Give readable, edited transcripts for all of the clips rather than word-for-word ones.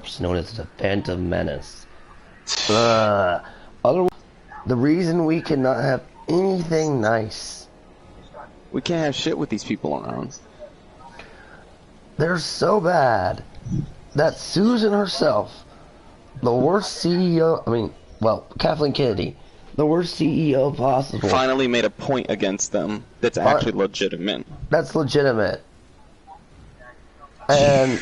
corpse known as the Phantom Menace. Other, the reason we cannot have anything nice. We can't have shit with these people around. They're so bad that Susan herself, the worst CEO, I mean, well, Kathleen Kennedy, the worst CEO possible, finally made a point against them that's actually legitimate. That's legitimate. And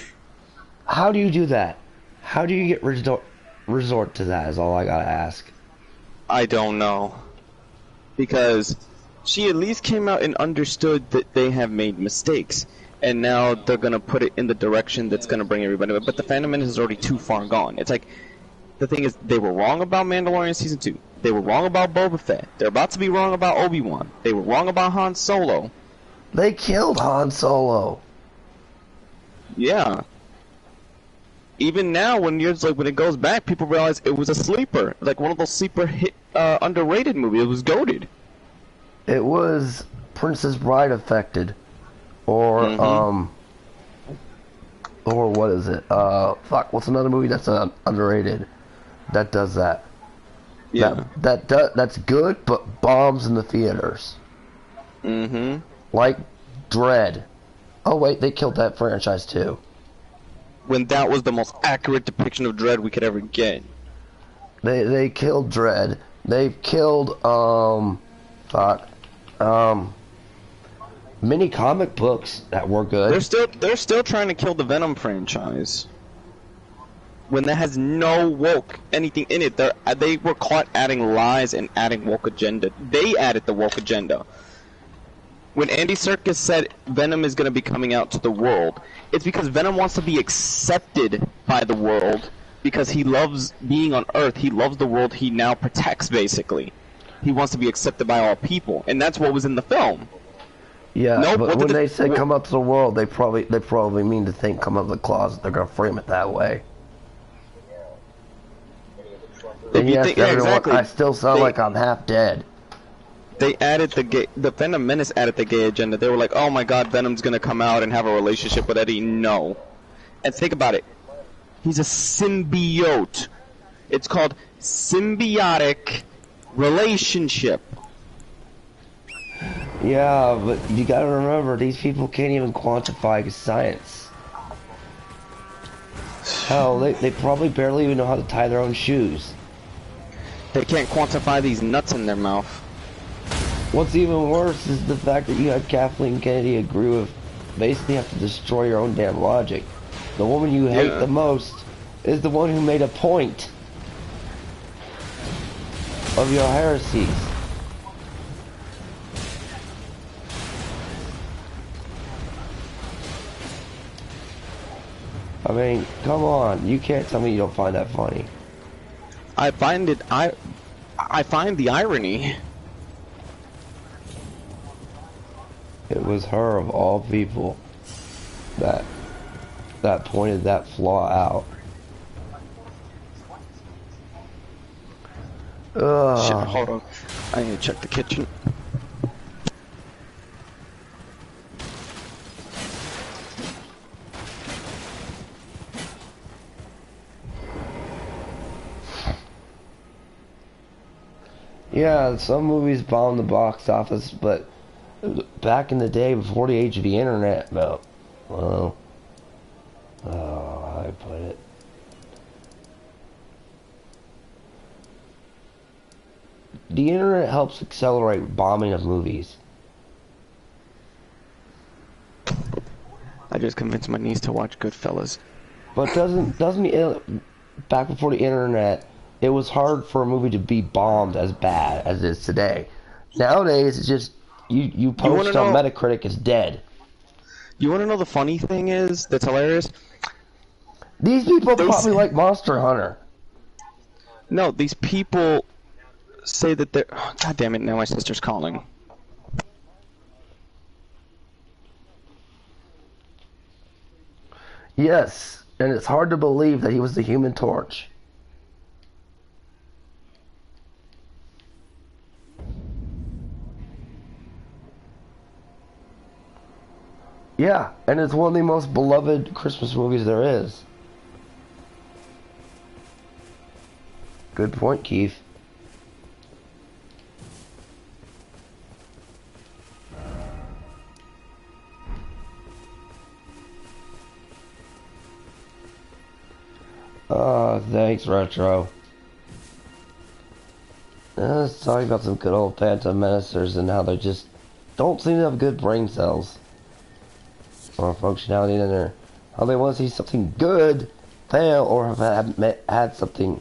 how do you do that? How do you get resort to that is all I gotta ask. I don't know. Because she at least came out and understood that they have made mistakes. And now they're gonna put it in the direction that's gonna bring everybody. But the Fandom is already too far gone. It's like, the thing is, they were wrong about Mandalorian Season 2. They were wrong about Boba Fett. They're about to be wrong about Obi-Wan. They were wrong about Han Solo. They killed Han Solo. Yeah. Even now, when it goes back, people realize it was a sleeper. Like one of those sleeper hit, underrated movies. It was goated. It was Princess Bride affected. Or, or what is it? Fuck, what's another movie that's underrated that does that? Yeah. That's good, but bombs in the theaters. Like Dread. Oh wait, they killed that franchise too. When that was the most accurate depiction of Dread we could ever get. They killed Dread. They've killed, many comic books that were good. They're still trying to kill the Venom franchise. When that has no woke anything in it. They were caught adding lies and adding woke agenda. They added the woke agenda. When Andy Serkis said Venom is going to be coming out to the world, it's because Venom wants to be accepted by the world because he loves being on Earth. He loves the world he now protects, basically. He wants to be accepted by all people, and that's what was in the film. Yeah, but when they say come up to the world, they probably mean to think come up to the closet. They're going to frame it that way. And yes, exactly. I still sound like I'm half dead. They added the Fandom Menace added the gay agenda. They were like, oh my god, Venom's gonna come out and have a relationship with Eddie. No. And think about it. He's a symbiote. It's called symbiotic relationship. Yeah, but you gotta remember, these people can't even quantify science. Hell, they probably barely even know how to tie their own shoes. They can't quantify these nuts in their mouth. What's even worse is the fact that you had Kathleen Kennedy agree with basically have to destroy your own damn logic. The woman you hate the most is the one who made a point of your heresies. I mean, come on, you can't tell me you don't find that funny. I find the irony. It was her of all people that pointed that flaw out. Shit, hold on. I need to check the kitchen. Yeah, some movies bomb the box office, but back in the day, before the age of the internet, how do I put it? The internet helps accelerate bombing of movies. I just convinced my niece to watch Goodfellas. But back before the internet, it was hard for a movie to be bombed as bad as it is today. Nowadays, it's just you post on Metacritic, it's dead. You want to know the funny thing is that's hilarious? These people probably like Monster Hunter. No, these people say that they're... Oh, God damn it, now my sister's calling. Yes, and it's hard to believe that he was the Human Torch. Yeah, and it's one of the most beloved Christmas movies there is. Good point, Keith. Thanks, Retro. Let's talk about some good old Phantom Menacers and how they just don't seem to have good brain cells or functionality in there. How they want to see something good fail, or have had something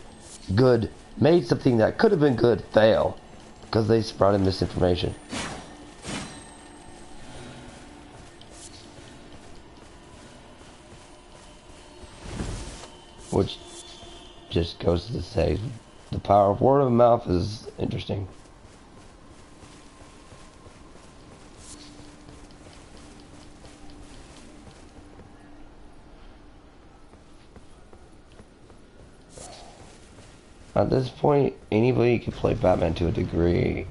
good, made something that could have been good fail because they sprouted misinformation. Which just goes to say the power of word of mouth is interesting. At this point, anybody can play Batman to a degree.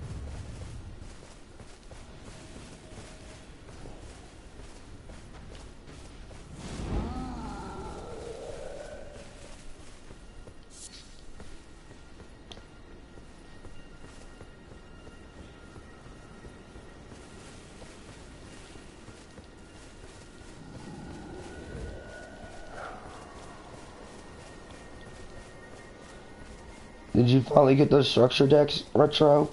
Did you finally get those structure decks, Retro?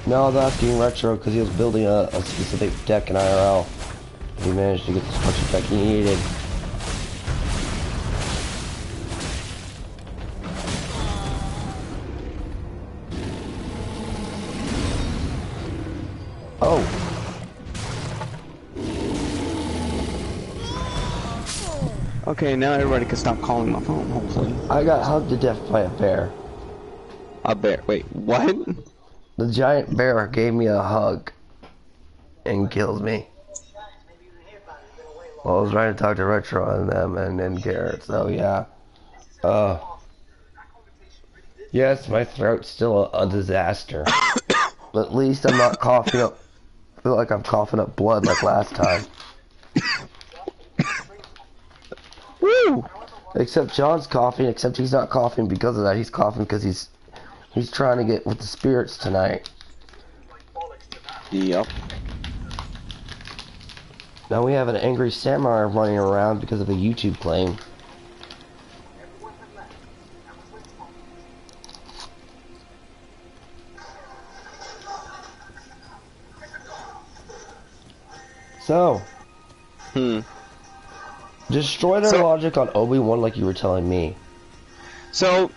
No, I was asking Retro because he was building a specific deck in IRL. He managed to get the structure deck he needed. Oh. Okay, now everybody can stop calling my phone, hopefully. I got hugged to death by a bear. A bear? Wait, what? The giant bear gave me a hug and killed me. Well, I was trying to talk to Retro and them and then Garrett, so yeah. Yes, my throat's still a disaster. But at least I'm not coughing up. I feel like I'm coughing up blood like last time. Woo! Except John's coughing, except he's not coughing because of that. He's coughing because he's trying to get with the spirits tonight. Yep. Now we have an angry samurai running around because of a YouTube claim. So. Destroy their logic on Obi-Wan like you were telling me. So,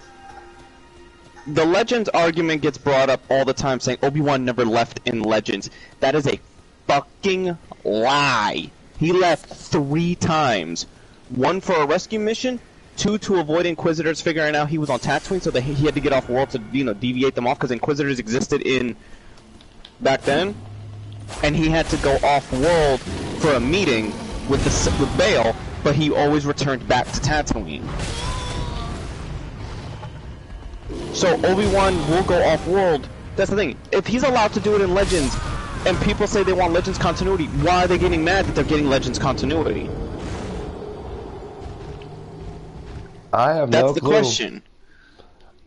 the Legends argument gets brought up all the time, saying Obi-Wan never left in Legends. That is a fucking lie. He left 3 times. 1 for a rescue mission, 2 to avoid Inquisitors figuring out he was on Tatooine, so that he had to get off world to, you know, deviate them off, because Inquisitors existed in back then, and he had to go off world for a meeting with Bail, but he always returned back to Tatooine. So Obi-Wan will go off-world. That's the thing. If he's allowed to do it in Legends, and people say they want Legends continuity, why are they getting mad that they're getting Legends continuity? I have no clue. That's the question.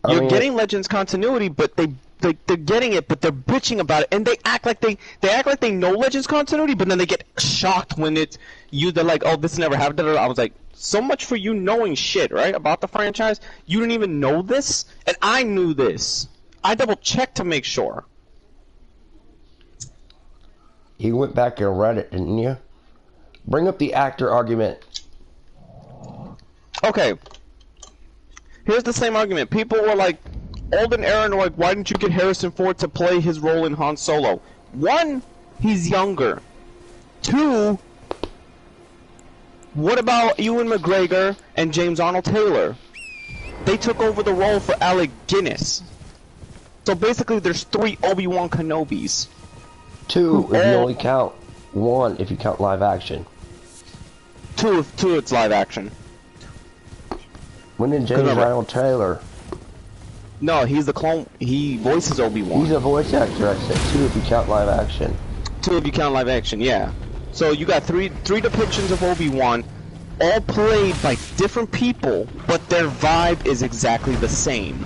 You're getting Legends continuity, but they're getting it, but they're bitching about it, and they act like they know Legends continuity, but then they get shocked when it's you. They're like, "Oh, this never happened." I was like, so much for you knowing shit, right, about the franchise. You didn't even know this, and I knew this. I double-checked to make sure. You went back and read it, didn't you? Bring up the actor argument. Okay. Here's the same argument. People were like, Alden Ehrenreich, why didn't you get Harrison Ford to play his role in Han Solo? One, he's younger. Two, what about Ewan McGregor and James Arnold Taylor? They took over the role for Alec Guinness. So basically there's 3 Obi-Wan Kenobis. 2 if you only count. 1 if you count live action. 2 it's live action. When did James Arnold Taylor? No, he's the clone. He voices Obi-Wan. He's a voice actor. I said 2 if you count live action. 2 if you count live action, yeah. So you got three depictions of Obi-Wan, all played by different people, but their vibe is exactly the same.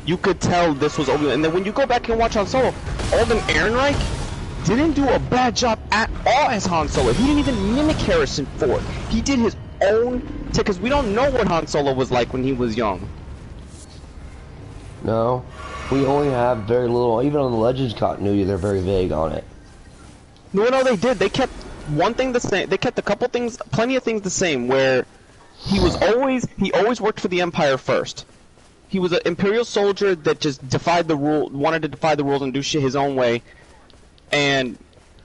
You could tell this was Obi-Wan. And then when you go back and watch Han Solo, Alden Ehrenreich didn't do a bad job at all as Han Solo. He didn't even mimic Harrison Ford. He did his own take, because we don't know what Han Solo was like when he was young. No, we only have very little. Even on the Legends continuity, they're very vague on it. No, they did. They kept one thing the same. They kept a couple things, plenty of things the same. Where he always worked for the Empire first. He was an Imperial soldier that just wanted to defy the rules and do shit his own way. And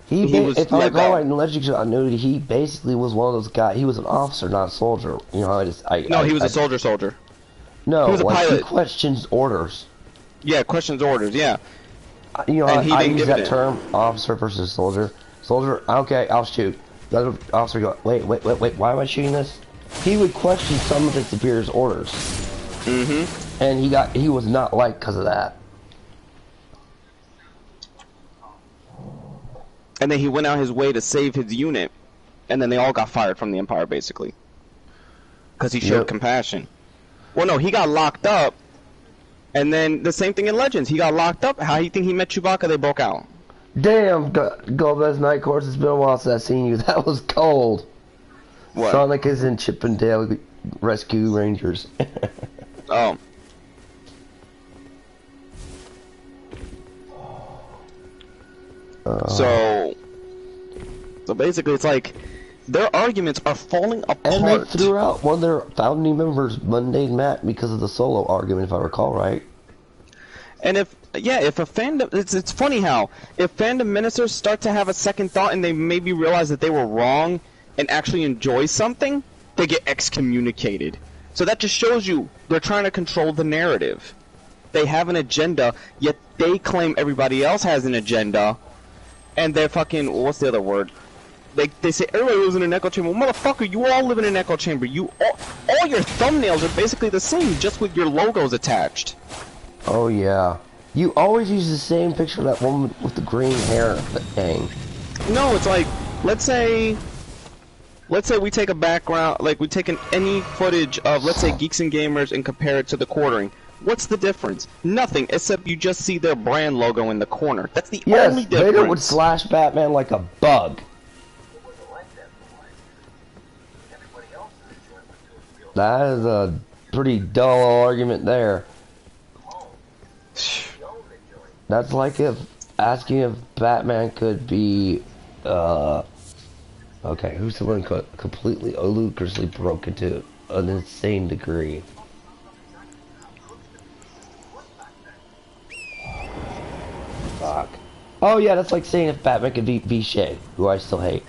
he was. If I recall right, in Legends continuity, he basically was one of those guys. He was an officer, not a soldier. You know, he was a soldier. No, he was a pilot. He questions orders. Yeah, questions orders. Yeah. You know, I use that term, officer versus soldier. Soldier, okay, I'll shoot. The other officer go, wait, why am I shooting this? He would question some of his superior's orders. Mm-hmm. And he was not liked because of that. And then he went out his way to save his unit, and then they all got fired from the Empire, basically. Because he showed compassion. Well, no, he got locked up. And then the same thing in Legends. He got locked up. How do you think he met Chewbacca? They broke out. Damn, Golbez Night Course, it's been a while since I've seen you. That was cold. What? Sonic is in Chip and Dale Rescue Rangers. Oh. So basically it's like their arguments are falling apart. And they threw out one of their founding members, Mundane Matt, because of the Solo argument, if I recall right. And if a fandom, it's funny how if fandom ministers start to have a second thought and they maybe realize that they were wrong and actually enjoy something, they get excommunicated. So that just shows you they're trying to control the narrative. They have an agenda, yet they claim everybody else has an agenda, and they're fucking, what's the other word? They say everybody lives in an echo chamber. Well, motherfucker, you all live in an echo chamber. All your thumbnails are basically the same, just with your logos attached. Oh yeah. You always use the same picture of that woman with the green hair thing. No, it's like, let's say we take a background, like we take any footage of, let's say, Geeks and Gamers and compare it to the Quartering. What's the difference? Nothing, except you just see their brand logo in the corner. That's the only difference. Vader would slash Batman like a bug. That is a pretty dull argument there. That's like asking if Batman could be, okay, who's the one completely ludicrously broken to an insane degree? Fuck. Oh yeah, that's like saying if Batman could beat Vishay, who I still hate.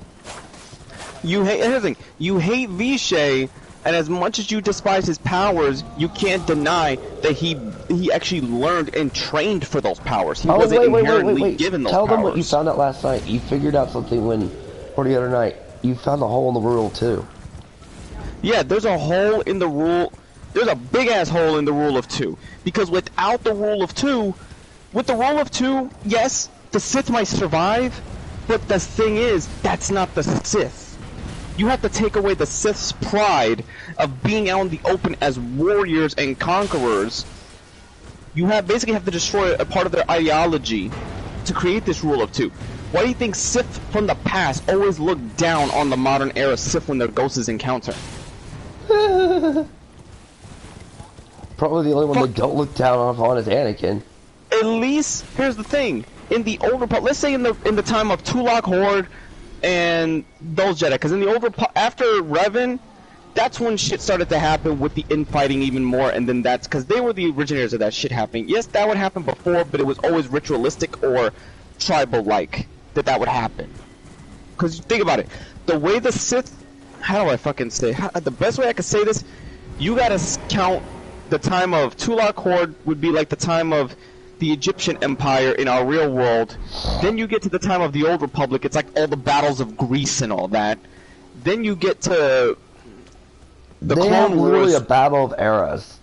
You hate everything. You hate Vishay, and as much as you despise his powers, you can't deny that he actually learned and trained for those powers. He wasn't inherently given those powers. Tell them what you found out last night. You figured out something or the other night. You found a hole in the rule too. Yeah, there's a hole in the rule. There's a big ass hole in the rule of 2. Because without the rule of 2, with the rule of 2, yes, the Sith might survive, but the thing is, that's not the Sith. You have to take away the Sith's pride of being out in the open as warriors and conquerors. You basically have to destroy a part of their ideology to create this rule of 2. Why do you think Sith from the past always look down on the modern era Sith when their ghosts encounter? Probably the only one they don't look down on is Anakin. At least, here's the thing: in the Old Republic, let's say in the time of Tulak Horde and those Jedi, because in the Old Republic, after Revan, that's when shit started to happen with the infighting even more, and then that's because they were the originators of that shit happening. Yes, that would happen before, but it was always ritualistic or tribal-like that would happen. Because think about it, the way the Sith, how do I fucking say? The best way I could say this, you gotta count the time of Tulak Horde would be like the time of the Egyptian Empire in our real world. Then you get to the time of the Old Republic. It's like all the battles of Greece and all that. Then you get to the they Clone have Wars. literally a battle of eras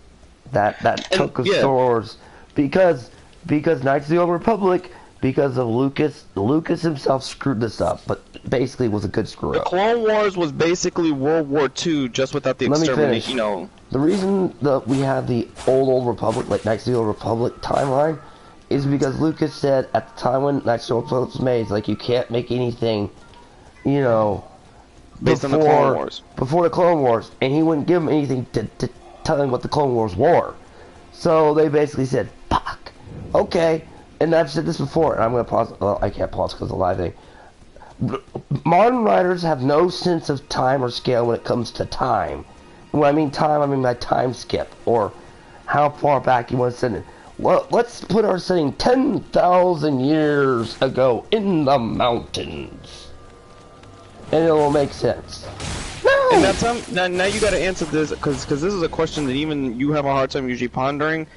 that took us Star Wars because Knights of the Old Republic, because of Lucas himself screwed this up, but basically was a good screw up. The Clone Wars was basically World War II, just without the extermination. You know, the reason that we have the Old Republic, like Knights of the Old Republic timeline, is because Lucas said at the time when Knights of the Old Republic was made, like, you can't make anything, you know, based on the Clone Wars. Before the Clone Wars, and he wouldn't give him anything to tell him what the Clone Wars were. So they basically said, fuck, okay. And I've said this before, and I'm going to pause. Well, I can't pause because of the live thing. Modern writers have no sense of time or scale when it comes to time. When I mean time, I mean by time skip, or how far back you want to send it. Well, let's put our setting 10,000 years ago in the mountains. And it will make sense. No! And that's now you got to answer this, because this is a question that even you have a hard time usually pondering.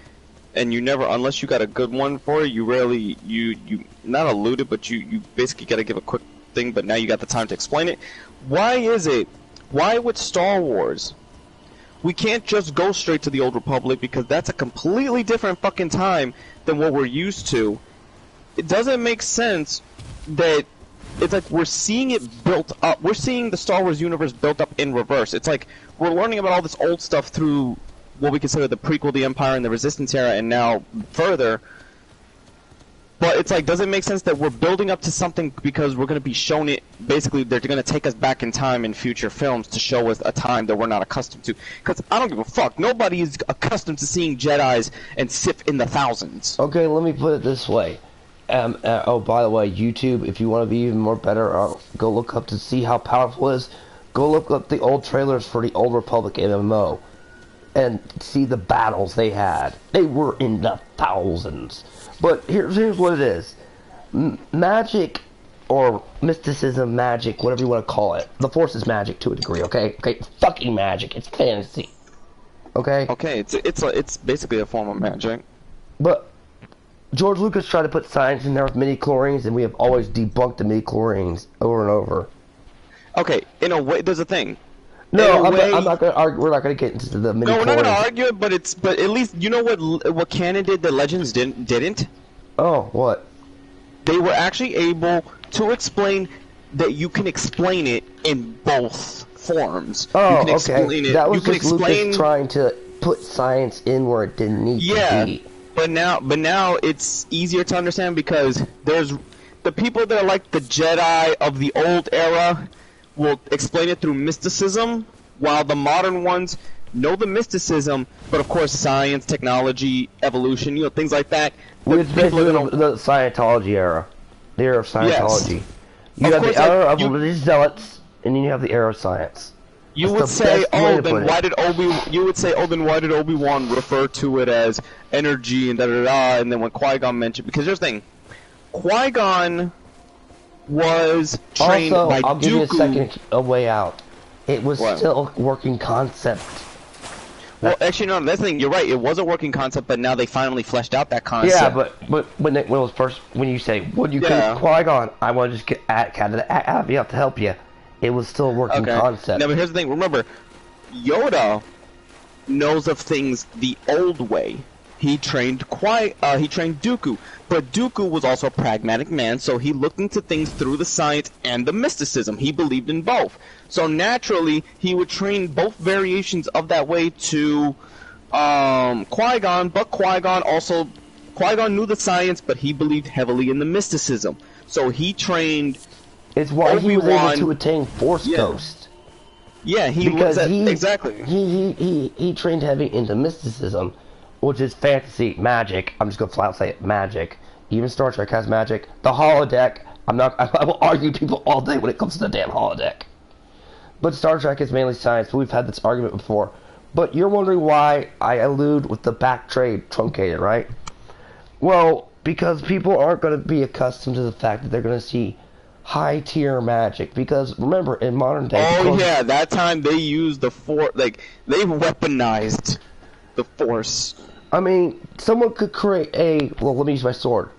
And you never, unless you got a good one for it, you rarely, you not allude it, but you basically got to give a quick thing, but now you got the time to explain it. Why with Star Wars, we can't just go straight to the Old Republic, because that's a completely different fucking time than what we're used to. It doesn't make sense that it's like we're seeing it built up, we're seeing the Star Wars universe built up in reverse. It's like we're learning about all this old stuff through what we consider the prequel, the Empire, and the Resistance era, and now further. But it's like, does it make sense that we're building up to something because we're going to be shown it, basically, they're going to take us back in time in future films to show us a time that we're not accustomed to? Because I don't give a fuck. Nobody is accustomed to seeing Jedis and Sith in the thousands. Okay, let me put it this way. Oh, by the way, YouTube, if you want to be even more better, go look up to see how powerful it is. Go look up the old trailers for the Old Republic MMO. And see the battles they had. They were in the thousands. But here's what it is. Magic, or mysticism, magic, whatever you want to call it. The Force is magic to a degree, okay? Okay, it's fucking magic. It's fantasy. Okay? Okay, it's basically a form of magic. But George Lucas tried to put science in there with midi-chlorians, and we have always debunked the midi-chlorians over and over. Okay, in a way, there's a thing. No, I'm not gonna argue. We're not gonna get into the midi-chlorians. No, we're not gonna argue it, but at least you know what canon did that Legends didn't. Oh, what? They were actually able to explain that you can explain it in both forms. Oh, you can okay. That was just Lucas trying to put science in where it didn't need to be. But now it's easier to understand because there's the people that are like the Jedi of the old era will explain it through mysticism, while the modern ones know the mysticism, but of course science, technology, evolution, things like that. It's basically the Scientology era. The era of Scientology. Yes. You have the era of religious zealots, and then you have the era of science. You would say, then why did Obi-Wan refer to it as energy and da-da-da, and then when Qui-Gon mentioned, because here's the thing, Qui-Gon was trained by Dooku. I'll give you a second way out. It was still a working concept. Well, actually, no, that's the thing. You're right. It was a working concept, but now they finally fleshed out that concept. Yeah, but when you say, "Would you kill Qui-Gon?" I want to just get out of you to help you. It was still a working concept. No, but here's the thing. Remember, Yoda knows of things the old way. He trained Dooku, but Dooku was also a pragmatic man, so he looked into things through the science and the mysticism. He believed in both. So naturally, he would train both variations of that way to Qui-Gon, but Qui-Gon knew the science, but he believed heavily in the mysticism. So he trained. It's why Obi-Wan, he was able to attain Force Ghost. Yeah, exactly. He trained heavy into mysticism, which is fantasy magic. I'm just gonna flat out say it, magic. Even Star Trek has magic. The holodeck. I will argue people all day when it comes to the damn holodeck. But Star Trek is mainly science. We've had this argument before. But you're wondering why I allude with the back trade truncated, right? Well, because people aren't going to be accustomed to the fact that they're going to see high tier magic. Because remember, in modern day, oh yeah, that time they used the Force, like they weaponized the Force. I mean, someone could create well, let me use my sword.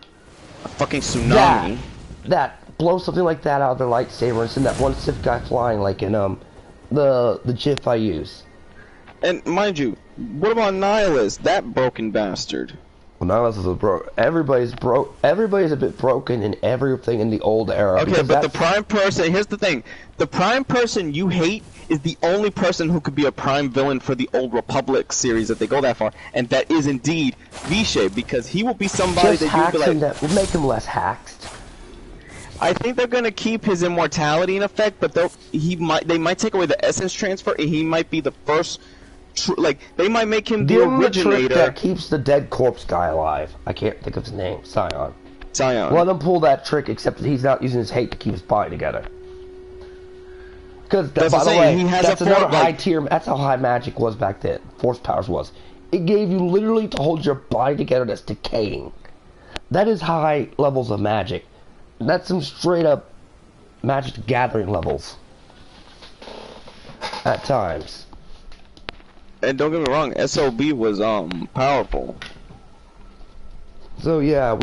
A fucking tsunami. That blow something like that out of their lightsaber and send that one Sith guy flying, like in the GIF I use. And mind you, what about Nihilus? That broken bastard. Well, Nihilus is broke. Everybody's broke. Everybody's a bit broken in everything in the old era. Okay, but the Prime person. Here's the thing: the Prime person you hate is the only person who could be a Prime villain for the Old Republic series if they go that far, and that is indeed Vishay, because he will be somebody just that you be like. That will make him less hacked. I think they're gonna keep his immortality in effect, but they might take away the essence transfer, and he might be the first. Like they might make him the originator. The trick that keeps the dead corpse guy alive. I can't think of his name. Scion. Scion. Let him pull that trick, except that he's not using his hate to keep his body together. Because by the way, that's another high tier. That's how high magic was back then. Force powers was. It gave you literally to hold your body together that's decaying. That is high levels of magic. That's some straight up Magic Gathering levels. At times. And don't get me wrong, SOB was powerful. So yeah,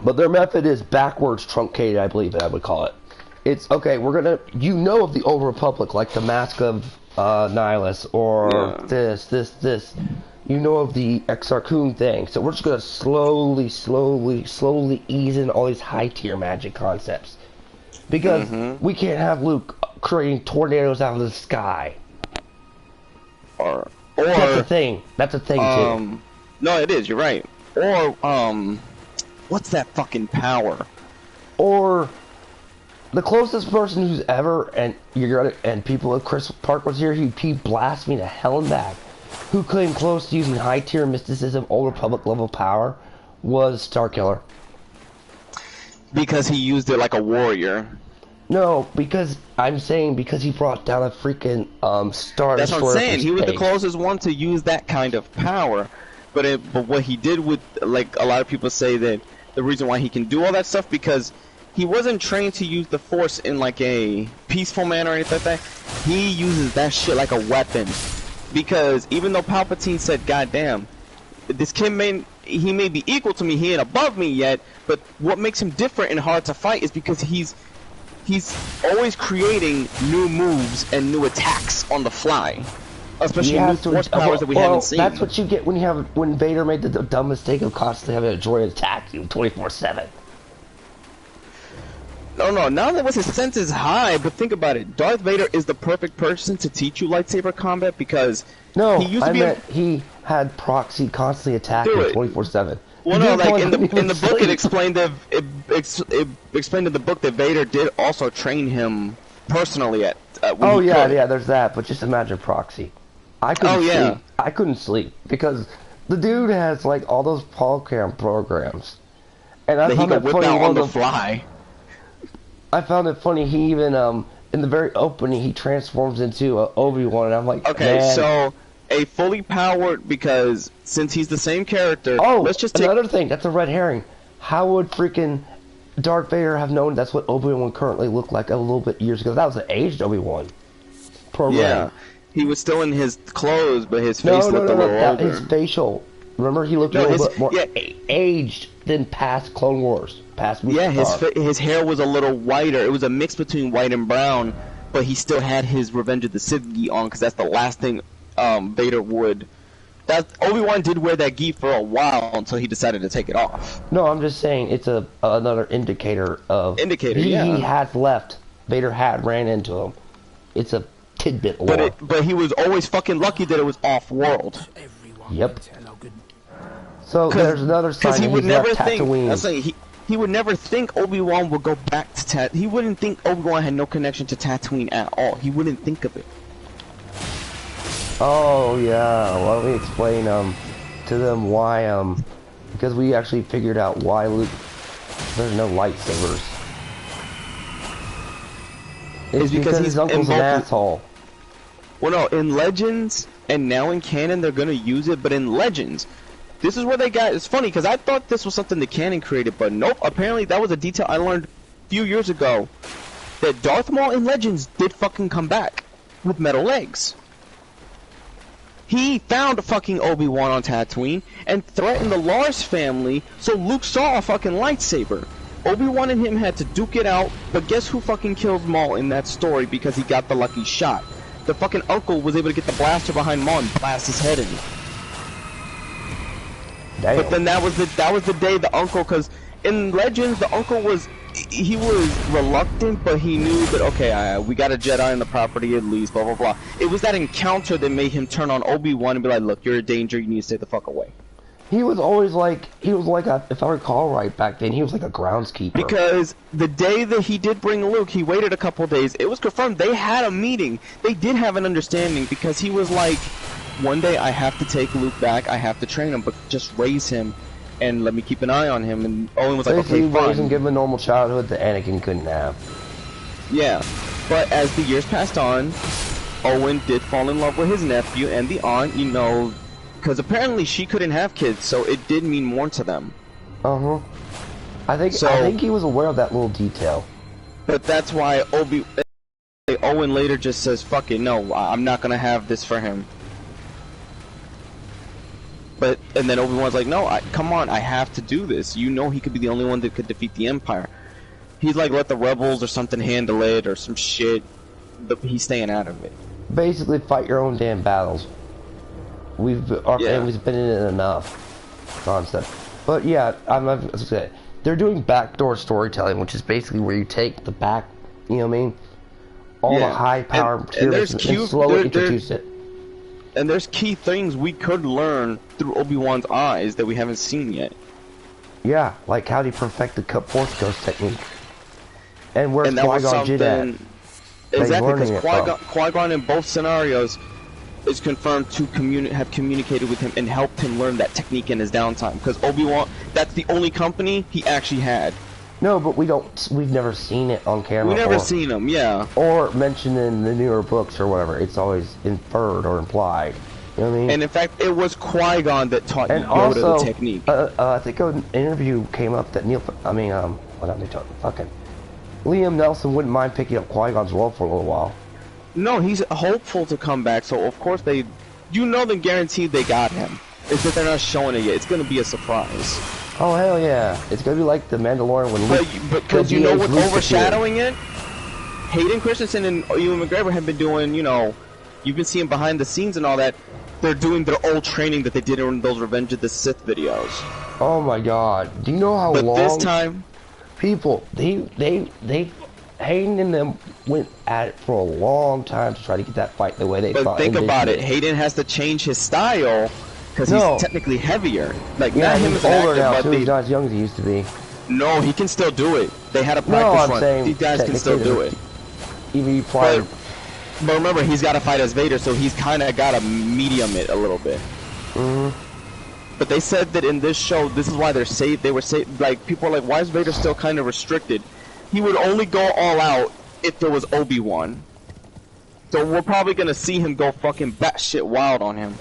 but their method is backwards truncated, I believe I would call it. It's okay, of the Old Republic, like the Mask of Nihilus, or this. You know of the Exarchum thing. So we're just gonna slowly ease in all these high tier magic concepts. Because we can't have Luke creating tornadoes out of the sky. Or that's a thing. That's a thing too. No, it is. You're right. Or what's that fucking power? Or the closest person who's ever and people if Chris Park was here, he blast me to hell and back. Who came close to using high tier mysticism, Old Republic level power, was Starkiller. Because he used it like a warrior. No, because he brought down a freaking Star Destroyer. That's what I'm saying. He was the closest one to use that kind of power. But what he did with, like, a lot of people say that the reason why he can do all that stuff, because he wasn't trained to use the Force in like a peaceful manner or anything like that. He uses that shit like a weapon. Because even though Palpatine said, "God damn, this kid may be equal to me, he ain't above me yet," but what makes him different and hard to fight is because he's always creating new moves and new attacks on the fly, especially new Force powers that we haven't seen. That's what you get when Vader made the dumb mistake of constantly having a droid attack you 24/7. No, now that his sense is high, but think about it. Darth Vader is the perfect person to teach you lightsaber combat because he had proxy constantly attacking 24/7. Well, no, like in the book, it explained in the book that Vader did also train him personally at. There's that. But just imagine proxy. I couldn't sleep because the dude has like all those Palcam programs, and I found that funny on the fly. I found it funny. He even in the very opening he transforms into Obi-Wan, and I'm like, okay, man. So a fully powered, because since he's the same character. Let's just another thing. That's a red herring. How would freaking Darth Vader have known that's what Obi-Wan currently looked like a little bit years ago? That was an aged Obi-Wan program. Yeah, he was still in his clothes, but his face looked a little older. His facial. Remember, he looked a little bit more aged than past Clone Wars. His hair was a little whiter. It was a mix between white and brown, but he still had his Revenge of the Sith gi on because that's the last thing Vader would. Obi-Wan did wear that gi for a while until he decided to take it off. No, I'm just saying it's another indicator of. He has left. Vader ran into him. It's a tidbit lore. But he was always fucking lucky that it was off-world. Yep. So there's another sign that he's left Tatooine. I say he would never think Obi-Wan would go back to He wouldn't think Obi-Wan had no connection to Tatooine at all. He wouldn't think of it. Oh yeah, why don't we explain to them why because we actually figured out why Luke there's no lightsabers. It's because his uncle's an asshole. Well, no, in Legends and now in canon they're gonna use it, but in Legends, this is where they got. It's funny because I thought this was something the canon created, but nope. Apparently that was a detail I learned a few years ago that Darth Maul in Legends did fucking come back with metal legs. He found fucking Obi-Wan on Tatooine and threatened the Lars family, so Luke saw a fucking lightsaber. Obi-Wan and him had to duke it out, but guess who fucking killed Maul in that story because he got the lucky shot? The fucking uncle was able to get the blaster behind Maul and blast his head in. Damn. But then that was the day the uncle, because in Legends the uncle was reluctant, but he knew that okay, we got a Jedi in the property at least, blah blah blah. It was that encounter that made him turn on Obi-Wan and be like, look, you're a danger, you need to stay the fuck away. He was always like, if I recall right back then, he was like a groundskeeper. Because the day that he did bring Luke, he waited a couple days. It was confirmed they had a meeting. They did have an understanding because he was like, one day I have to take Luke back, I have to train him, but just raise him and let me keep an eye on him. And Owen was like, okay, fine. Raise him, give him a normal childhood that Anakin couldn't have. Yeah, but as the years passed on, Owen did fall in love with his nephew and the aunt, you know, because apparently she couldn't have kids, so it did mean more to them. Uh-huh. I think he was aware of that little detail. But that's why Owen later just says, fuck it, no, I'm not gonna have this for him. And then Obi-Wan's like, no, come on, I have to do this. You know he could be the only one that could defeat the Empire. He's like, let the rebels or something handle it or some shit. He's staying out of it. Basically, fight your own damn battles. Our family's been in it enough concept. But yeah, as I said, they're doing backdoor storytelling, which is basically where you take the back, you know what I mean? All the high power materials and slowly introduce it. And there's key things we could learn through Obi-Wan's eyes that we haven't seen yet. Yeah, like how do you perfect the Force Ghost technique? And where's Qui-Gon Jinn at? Exactly, because Qui-Gon in both scenarios is confirmed to have communicated with him and helped him learn that technique in his downtime. Because Obi-Wan, that's the only company he actually had. No, but we've never seen it on camera. We've never seen him, yeah. Or mentioned in the newer books or whatever. It's always inferred or implied. You know what I mean? And in fact, it was Qui-Gon that taught Yoda the technique. I think an interview came up that Liam Nelson wouldn't mind picking up Qui-Gon's role for a little while. No, he's hopeful to come back, so of course they're guaranteed they got him. It's that they're not showing it yet. It's gonna be a surprise. Oh hell yeah! It's gonna be like the Mandalorian when Luke. But because you know what's overshadowing it? Hayden Christensen and Ewan McGregor have been doing, you know, you've been seeing behind the scenes and all that. They're doing their old training that they did in those Revenge of the Sith videos. Oh my god! Do you know how long? But this time, people Hayden and them went at it for a long time to try to get that fight the way they fought. But think about it. Hayden has to change his style. Because he's technically heavier. Like, yeah, he's older now, too. He's not as young as he used to be. No, he can still do it. They had a practice run. These guys can still do it. Even but remember, he's got to fight as Vader, so he's kind of got to medium it a little bit. But they said that in this show, this is why they're safe. They were safe. Like, people are like, why is Vader still kind of restricted? He would only go all out if there was Obi-Wan. So we're probably going to see him go fucking batshit wild on him.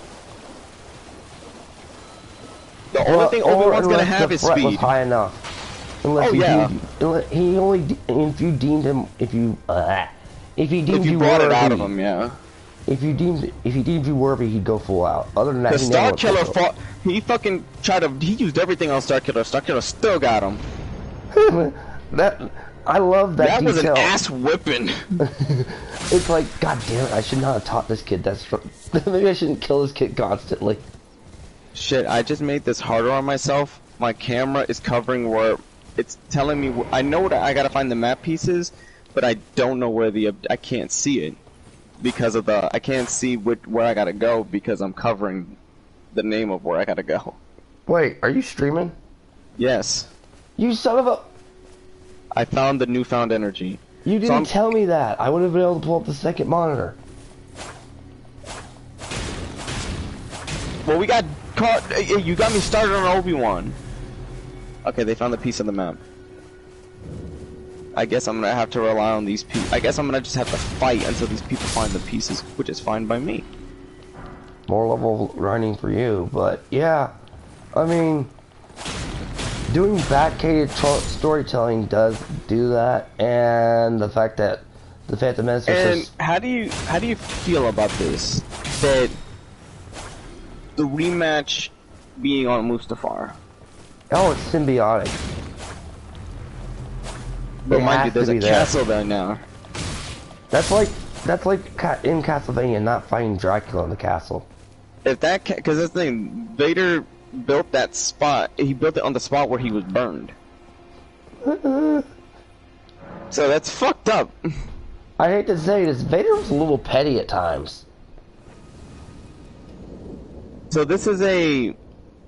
The only thing Obi-Wan's gonna have is speed. Was high enough. Unless if you brought it out of him, yeah. If he deemed you worthy, he'd go full out. Other than that, the Starkiller he fucking he used everything on Starkiller. Starkiller still got him. I love that. That was an ass whipping. It's like, god damn it! I should not have taught this kid. Maybe I shouldn't kill this kid constantly. Shit, I just made this harder on myself. My camera is covering where it's telling me. I know that I gotta find the map pieces, but I don't know where I can't see it because of I can't see where I gotta go because I'm covering the name of where I gotta go. Wait, are you streaming? Yes. You son of a... I found the newfound energy. You didn't tell me that. I would have been able to pull up the second monitor. Well, we got caught. You got me started on Obi-Wan. Okay, they found the piece of the map. I guess I'm gonna have to rely on these people. I guess I'm gonna just have to fight until these people find the pieces, which is fine by me. More level grinding for you, but yeah. I mean, doing backdated storytelling does do that, and the fact that the Phantom Menace is And how do you feel about this? That the rematch being on Mustafar. oh, it's symbiotic. But mind you, there's a castle there now. That's like in Castlevania, not fighting Dracula in the castle. If that, because that's the thing, Vader built that spot. He built it on the spot where he was burned. So that's fucked up. I hate to say this, Vader was a little petty at times. So this is a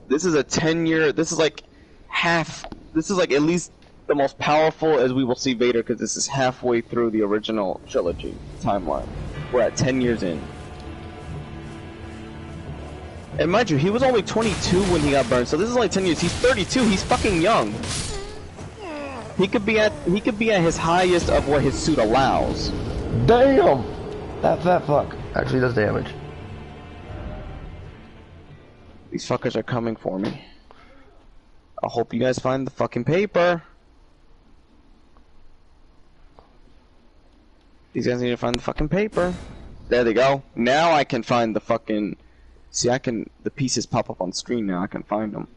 10-year. This is like half. This is like at least the most powerful as we will see Vader, because this is halfway through the original trilogy timeline. We're at 10 years in. And mind you, he was only 22 when he got burned, so this is like 10 years. He's 32. He's fucking young. He could be at his highest of what his suit allows. Damn! That fat fuck actually does damage. These fuckers are coming for me. I hope you guys find the fucking paper. These guys need to find the fucking paper. There they go. Now I can find the fucking... See, the pieces pop up on screen now. I can find them.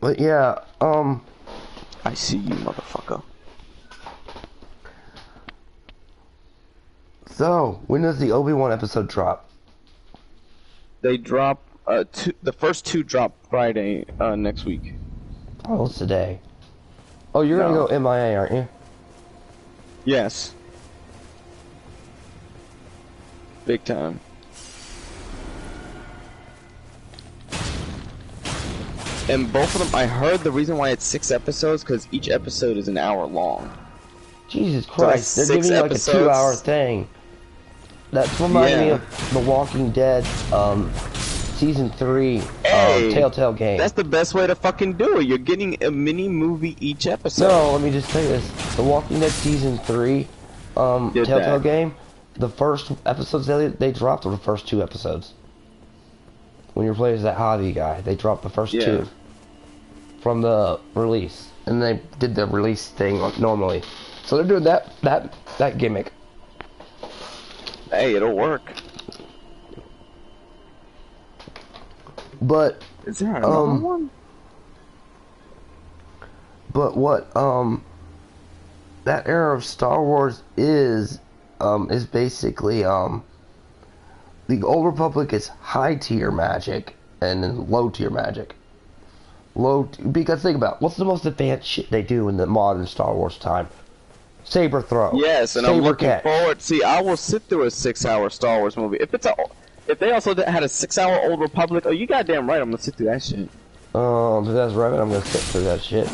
But yeah, I see you, motherfucker. So, when does the Obi-Wan episode drop? They drop, the first two drop Friday, next week. Oh, it's today. Oh, you're gonna go MIA, aren't you? Yes. Big time. And both of them, I heard the reason why it's 6 episodes, because each episode is an hour long. Jesus Christ, they're giving you like a 2-hour thing. That's reminding me of The Walking Dead, Season 3, Telltale Game. That's the best way to fucking do it. You're getting a mini movie each episode. No, let me just say this. The Walking Dead Season 3, Telltale Game, the first episodes they dropped were the first 2 episodes. When you're playing as that hobby guy, they dropped the first 2 from the release, and they did the release thing normally. So they're doing that gimmick. Hey, it'll work. But is there another one? But what that era of Star Wars is basically the Old Republic is high tier magic and then low tier magic. Because think about it, what's the most advanced shit they do in the modern Star Wars time? Saber throw. Yes, and I'm looking forward. See, I will sit through a 6-hour Star Wars movie. If they also had a 6-hour Old Republic, oh, you goddamn right, I'm gonna sit through that shit. If that's right, I'm gonna sit through that shit.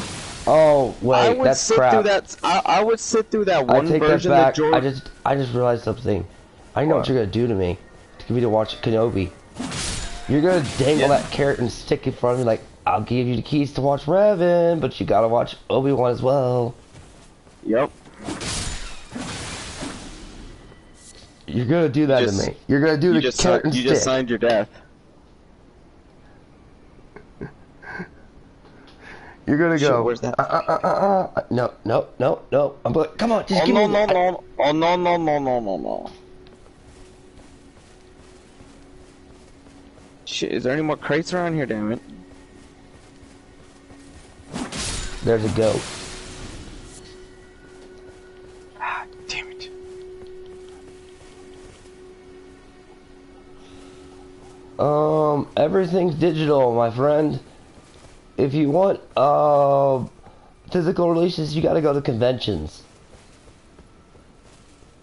Oh wait, that's crap. I would sit through that one version. I take that back. I just realized something. I know what you're gonna do to me. To get me to watch Kenobi. You're gonna dangle that carrot and stick in front of me like, I'll give you the keys to watch Revan, but you gotta watch Obi-Wan as well. Yep. You're gonna do that to me. You're gonna do the carrot and stick. You just signed your death. You're gonna go. Where's that? No. I'm like, come on, just give me. No. Oh no. Shit, is there any more crates around here? Damn it. There's a goat. Ah, damn it. Everything's digital, my friend. If you want physical releases, you gotta go to conventions.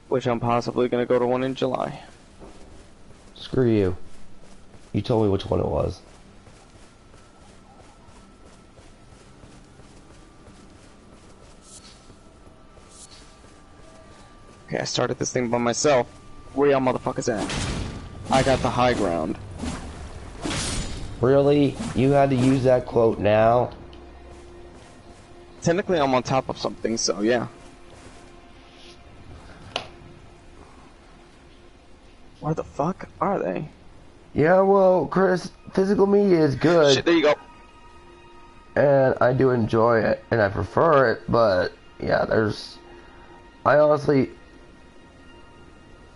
Which I'm possibly gonna go to one in July. Screw you. You told me which one it was. Okay, I started this thing by myself. Where y'all motherfuckers at? I got the high ground. Really? You had to use that quote now? Technically, I'm on top of something, so yeah. Where the fuck are they? Yeah, well, Chris, physical media is good. Shit, there you go. And I do enjoy it, and I prefer it, but yeah, I honestly,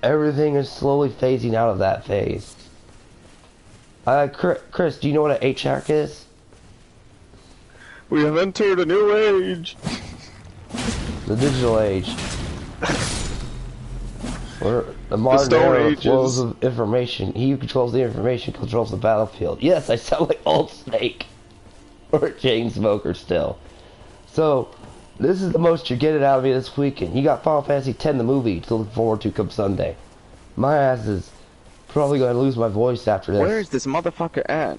everything is slowly phasing out of that phase. Chris, do you know what an 8-track is? We have entered a new age. The digital age. Where the modern era flows of information. He who controls the information controls the battlefield. Yes, I sound like Old Snake. Or a chain smoker still. So, this is the most you're getting out of me this weekend. You got Final Fantasy X the movie to look forward to come Sunday. My ass is probably going to lose my voice after this. Where is this motherfucker at?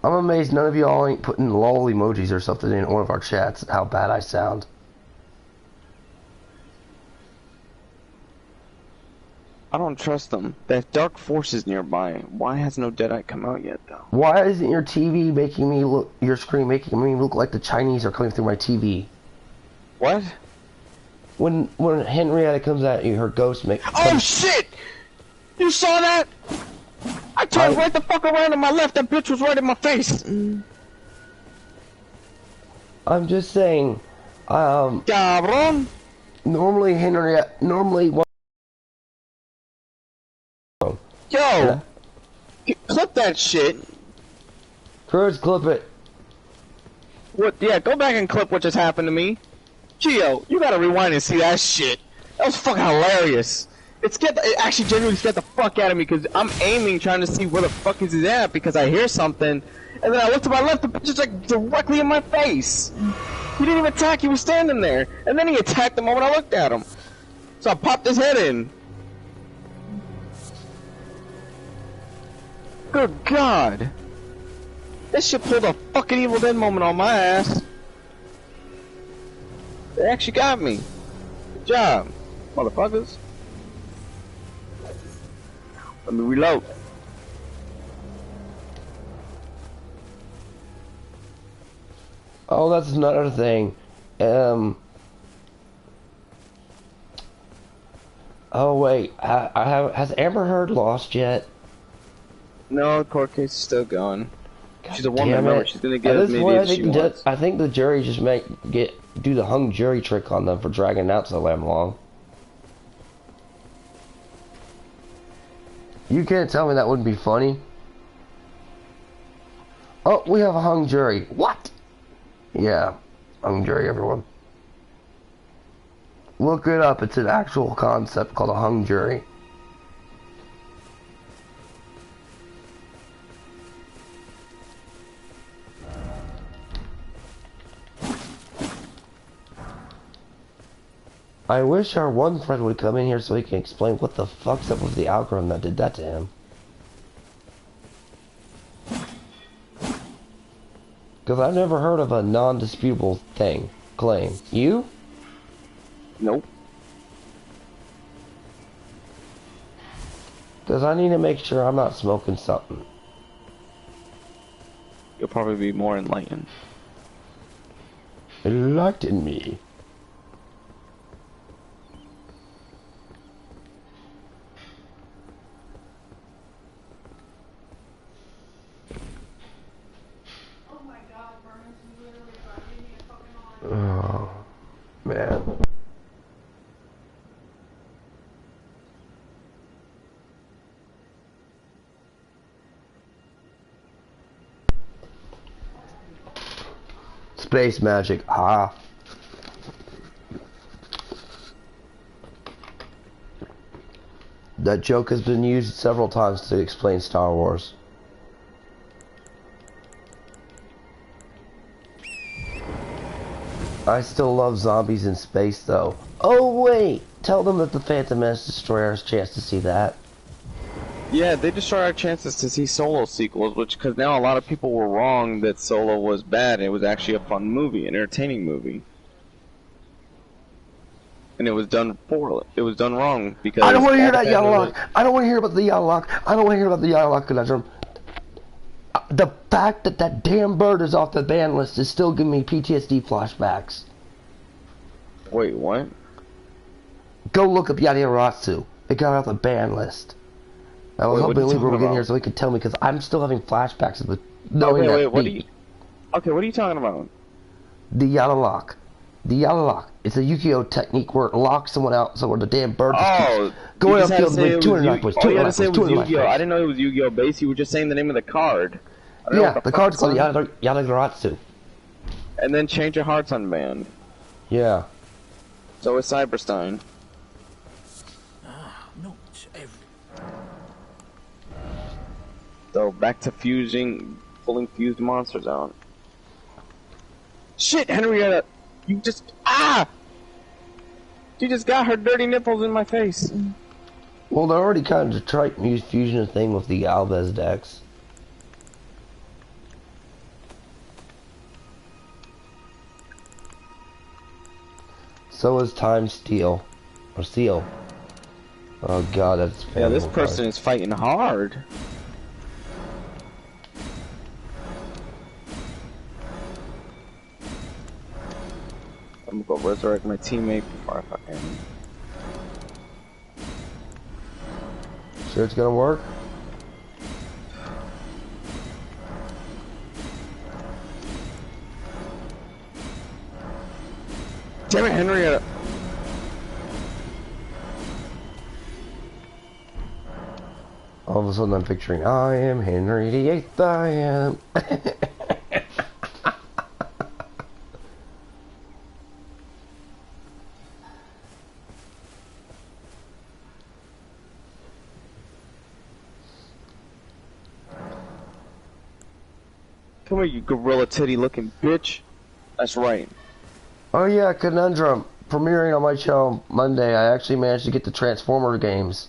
I'm amazed none of y'all ain't putting lol emojis or something in one of our chats. How bad I sound. I don't trust them. That dark force is nearby. Why has no Deadeye come out yet, though? Why isn't your TV making me look, your screen making me look like the Chinese are coming through my TV? What? When Henrietta comes at you, her ghost makes... Oh shit! You saw that? I turned right the fuck around to my left, that bitch was right in my face! I'm just saying, Cabron! Normally Yo! Clip that shit! Chris, clip it. What? Yeah, go back and clip what just happened to me. Gio, you gotta rewind and see that shit. That was fucking hilarious. It actually genuinely scared the fuck out of me because I'm aiming trying to see where the fuck is he at because I hear something and then I look to my left, the bitch is like directly in my face. He didn't even attack, he was standing there. And then he attacked the moment I looked at him. So I popped his head in. Good God. This shit pulled a fucking Evil Dead moment on my ass. They actually got me. Good job, motherfuckers. Let me reload. Oh, that's another thing. Oh wait, has Amber Heard lost yet? No, the court case is still going. God She's a woman, remember, she's gonna get as many as she wants. I think the jury just do the hung jury trick on them for dragging it out so damn long. You can't tell me that wouldn't be funny. Oh, we have a hung jury. What? Yeah, hung jury, everyone. Look it up. It's an actual concept called a hung jury. I wish our one friend would come in here so he can explain what the fuck's up with the algorithm that did that to him. Because I've never heard of a non-disputable claim. You? Nope. Because I need to make sure I'm not smoking something. You'll probably be more enlightened. Enlighten me. Oh, man. Space magic, ah. That joke has been used several times to explain Star Wars. I still love zombies in space, though. Oh, wait! Tell them that the Phantom Menace destroyed our chance to see that. Yeah, they destroyed our chances to see Solo sequels, because now a lot of people were wrong that Solo was bad. It was actually a fun movie, an entertaining movie. and it was done wrong because I don't want to hear all the that fans were Yalalock. I don't want to hear about the Yalalock. I don't want to hear about the Yalalock conundrum. The fact that that damn bird is off the ban list is still giving me PTSD flashbacks. Wait, what? Go look up Yadiaratsu. It got off the ban list. I was hoping Libra would get in here so he could tell me because I'm still having flashbacks of the knowing okay, that. Wait, what are you? Okay, what are you talking about? The Yalalock. The Yalalock. It's a Yu-Gi-Oh technique where it locks someone out so where the damn bird just keeps going upfield and win 200 life points. 200 life points. 200 life points. I didn't know it was Yu-Gi-Oh base. You were just saying the name of the card. Yeah, the card's called Yadiaratsu. And then change your hearts unbanned. Yeah. So it's Cyberstein. So back to pulling fused monsters out. Shit, Henrietta! You just She just got her dirty nipples in my face. Well, they already kind of tried to use fusion thing with the Alves decks. So is Time Steel. Or Seal. Oh god, that's... Yeah, this person is fighting hard. I'm gonna go resurrect my teammate before I fucking... Sure it's gonna work? Damn it, Henrietta! All of a sudden I'm picturing, I am Henry VIII, I am. Come here, you gorilla titty looking bitch. That's right. Oh yeah, Conundrum. Premiering on my channel Monday, I actually managed to get the Transformer games.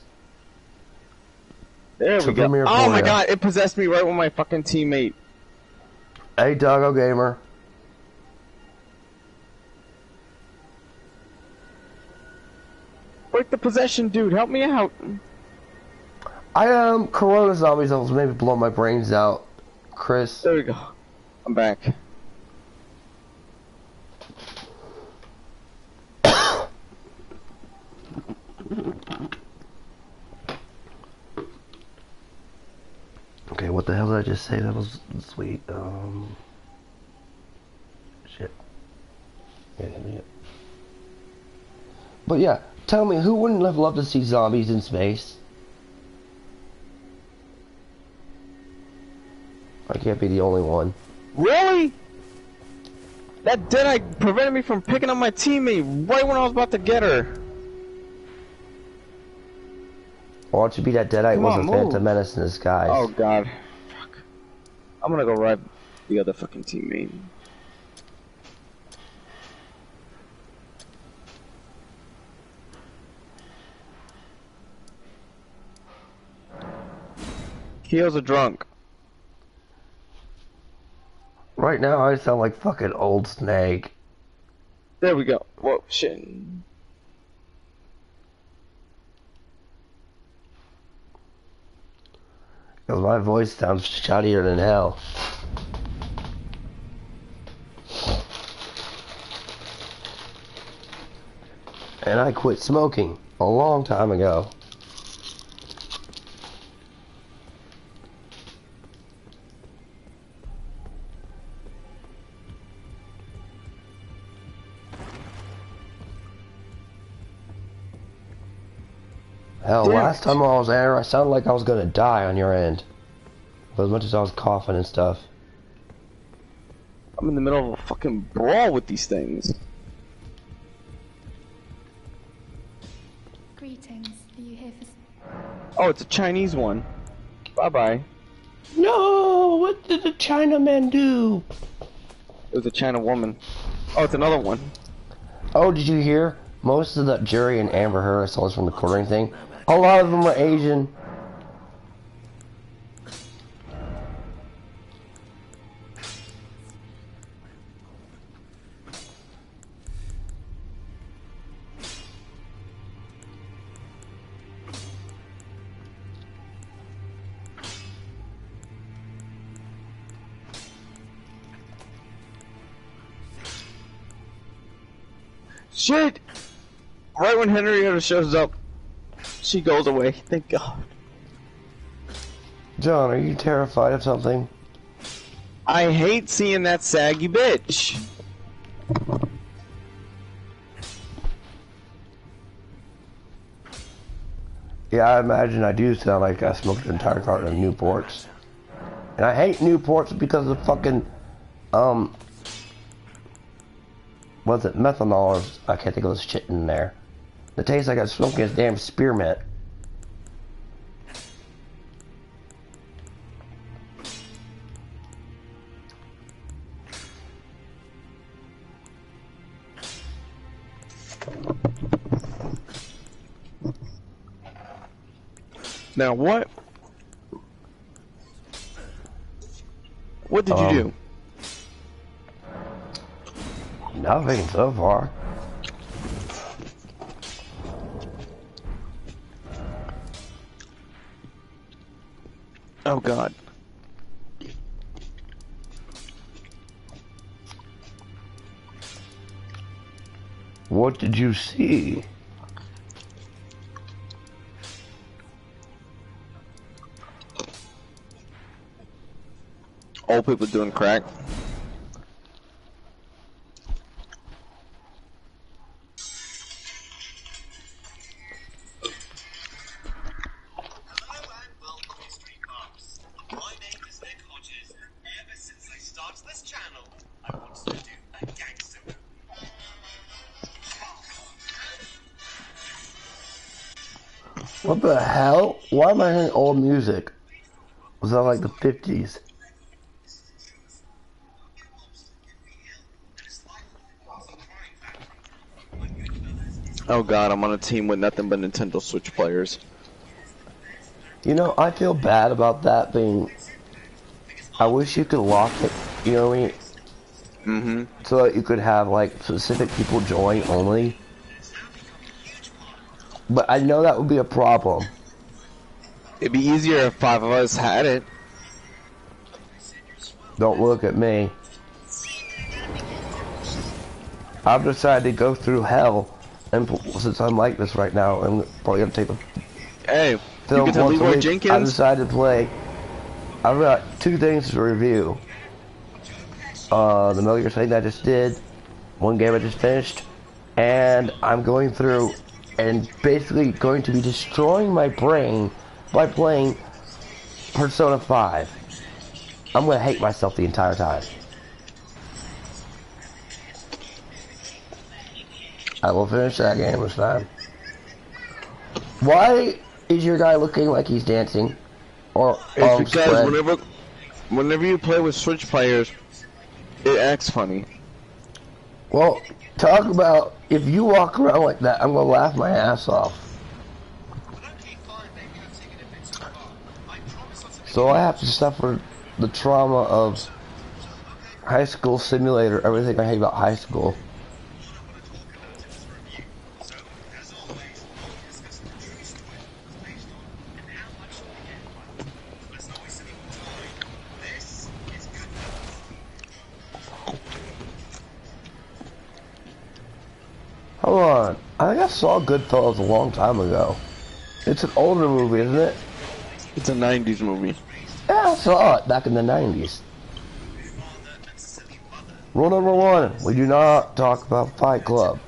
There we go. Oh my god, it possessed me right with my fucking teammate. Hey, Doggo Gamer. Break the possession, dude. Help me out. I am Corona Zombies. I was maybe blow my brains out, Chris. There we go. I'm back. Okay, what the hell did I just say? That was sweet. Shit. Yeah. But yeah, tell me, who wouldn't have loved to see zombies in space? I can't be the only one. Really? That deadeye prevented me from picking up my teammate right when I was about to get her. Why don't you be that deadeye was a Phantom Menace in disguise? Oh god. Fuck. I'm gonna go ride the other fucking teammate. Keel's a drunk. Right now I sound like fucking old Snake. There we go. Whoa, shit. Because my voice sounds shoutier than hell. And I quit smoking a long time ago. Hell, last time I was there, I sounded like I was gonna die on your end. But as much as I was coughing and stuff. I'm in the middle of a fucking brawl with these things. Greetings. Are you here for... Oh, it's a Chinese one. Bye-bye. No! What did the Chinaman do? It was a China woman. Oh, it's another one. Oh, did you hear? Most of the Jerry and Amber Heard I saw from the quartering thing, a lot of them are Asian. Shit! Right when Henrietta shows up, she goes away. Thank God. John, are you terrified of something? I hate seeing that saggy bitch. Yeah, I imagine I do sound like I smoked an entire carton of Newports. And I hate Newports because of fucking, what's it, methanol, or I can't think of this shit in there. It tastes like I'm smoking a damn spearmint. Now what? What did you do? Nothing so far. Oh God. What did you see? Old people doing crack. What the hell? Why am I hearing old music? Was that like the 50s? Oh God, I'm on a team with nothing but Nintendo Switch players. You know, I feel bad about that being... I wish you could lock it, you know what I mean? Mm-hmm. So that you could have, like, specific people join only. But I know that would be a problem. It'd be easier if 5 of us had it. Don't look at me. I've decided to go through hell, and since I'm like this right now, I'm probably gonna take a Hey, film you get to once a Leroy week. I Jenkins? decided to play. I've got 2 things to review. The Metal Gear thing that I just did, 1 game I just finished, and I'm going through and basically going to be destroying my brain by playing Persona 5. I'm gonna hate myself the entire time. I will finish that game this time. Why is your guy looking like he's dancing? Or It's because spread? whenever you play with Switch players, it acts funny. Well, talk about if you walk around like that, I'm gonna laugh my ass off. So I have to suffer the trauma of high school simulator, everything I hate about high school. Hold on, I think I saw Goodfellas a long time ago. It's an older movie, isn't it? It's a 90s movie. Yeah, I saw it back in the 90s. Rule number 1, we do not talk about Fight Club.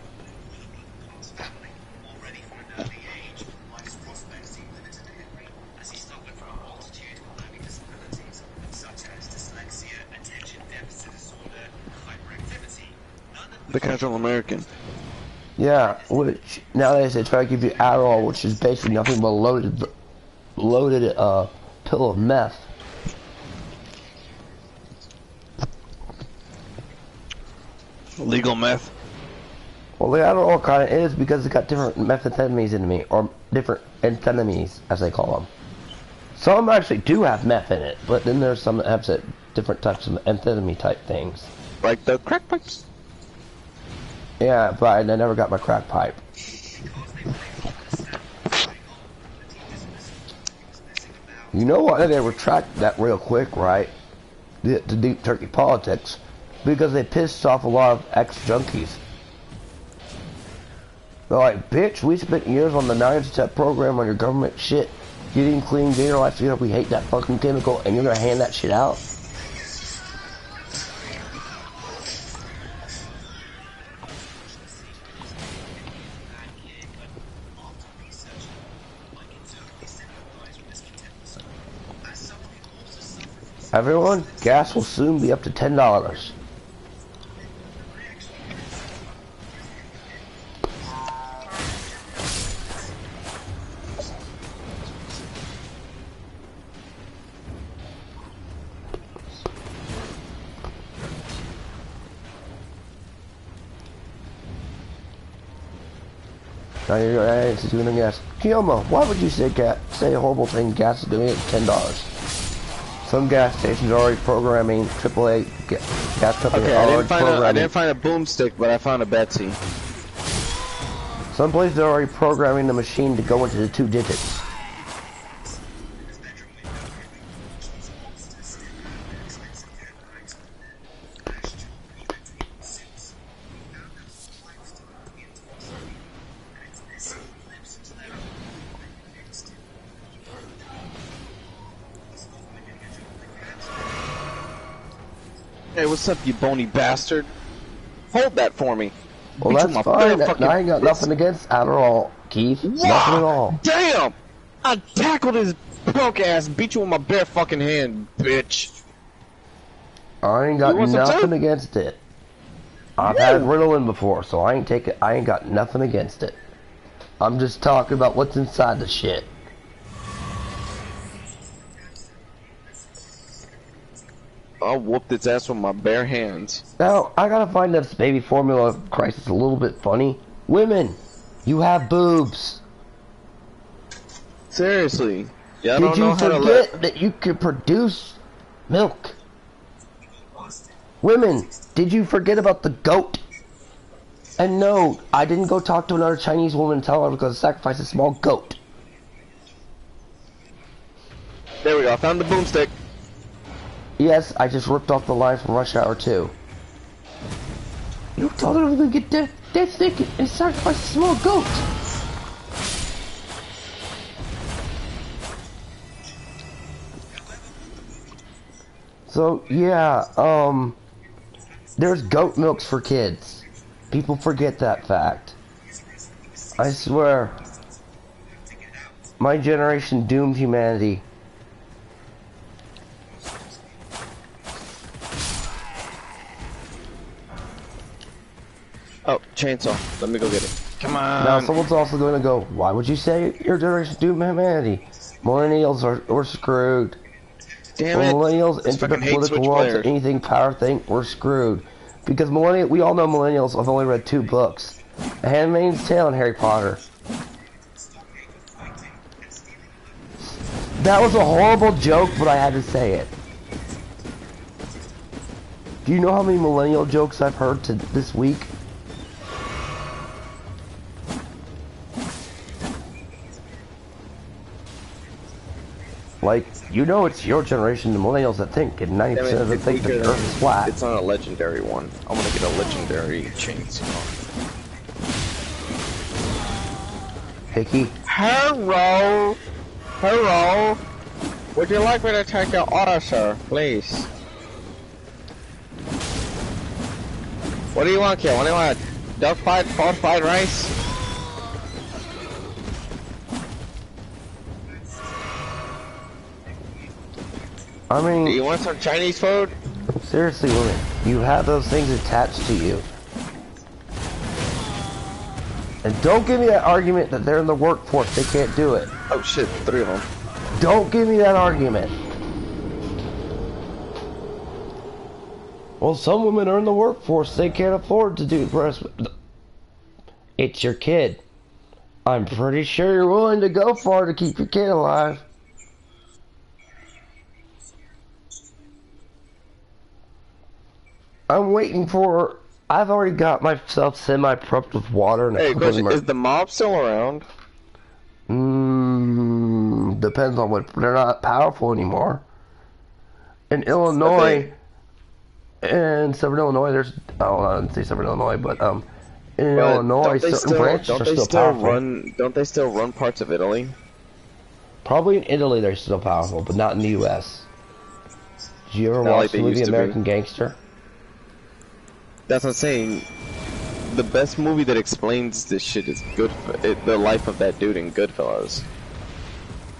The Casual American. Yeah, which nowadays they try to give you Adderall, which is basically nothing but a loaded pill of meth. Legal meth. Well, the Adderall kind of is because it's got different methamphetamines in me, or different amphetamines, as they call them. Some actually do have meth in it, but then there's some that have different types of amphetamine type things. Like the crack pipes? Yeah, but I never got my crack pipe. You know why they retract that real quick, right? The deep turkey politics. Because they pissed off a lot of ex-junkies. They're like, bitch, we spent years on the 9-step program on your government shit, getting clean, getting your life together, we hate that fucking chemical, and you're gonna hand that shit out? Everyone, gas will soon be up to $10. Now you're doing gas. Kiyomo, why would you say a horrible thing? Gas is doing it at $10. Some gas stations are already programming AAA gas companies. Okay, I didn't find a boomstick, but I found a Betsy. Some places are already programming the machine to go into the 2 digits. Hey, what's up, you bony bastard? Hold that for me. Well, that's fine. I ain't got nothing against at all, Keith. Wow. Nothing at all. Damn! I tackled his punk ass and beat you with my bare fucking hand, bitch. I ain't got nothing against it. I've had Ritalin before, so I ain't got nothing against it. I'm just talking about what's inside the shit. I whooped its ass with my bare hands. Now, I gotta find this baby formula crisis a little bit funny. Women, you have boobs. Seriously. Yeah, Did you forget that you could produce milk? Women, did you forget about the goat? And no, I didn't go talk to another Chinese woman and tell her I was gonna sacrifice a small goat. There we go, I found the boomstick. Yes, I just ripped off the line from Rush Hour 2. You told her I was gonna get dead thick and sacrifice a small goat. So, yeah, there's goat milks for kids. People forget that fact. I swear, my generation doomed humanity. Oh, chainsaw. Let me go get it. Come on. Now, someone's also going to go, why would you say your generation doomed humanity? Millennials are screwed. Damn when it. Millennials enter the political world to anything power thing, we're screwed. Because we all know millennials have only read 2 books. The Handmaid's Tale and Harry Potter. That was a horrible joke, but I had to say it. Do you know how many millennial jokes I've heard this week? Like, you know it's your generation, the millennials that think, and 90% of them think the earth is flat. It's not a legendary one. I'm gonna get a legendary chainsaw. Hickey? Hello! Hello! Would you like me to take your order, sir? Please. What do you want, kid? What do you want? Duck fried, pork fried rice? I mean... Do you want some Chinese food? Seriously, women, you have those things attached to you. And don't give me that argument that they're in the workforce, they can't do it. Oh shit, 3 of them. Don't give me that argument. Well, some women are in the workforce, they can't afford to do breast... It's your kid. I'm pretty sure you're willing to go far to keep your kid alive. I'm waiting for... I've already got myself semi-prepped with water and Hey, question, is the mob still around? Depends on what... They're not powerful anymore. In Illinois... In Southern Illinois, there's... Oh, I didn't say Southern Illinois, but, in But Illinois, certain branches are still powerful. Don't they still run parts of Italy? Probably in Italy they're still powerful, but not in the U.S. Did you ever Not watch like the they movie used to American be. Gangster? That's what I'm saying. The best movie that explains this shit is the life of that dude in Goodfellas.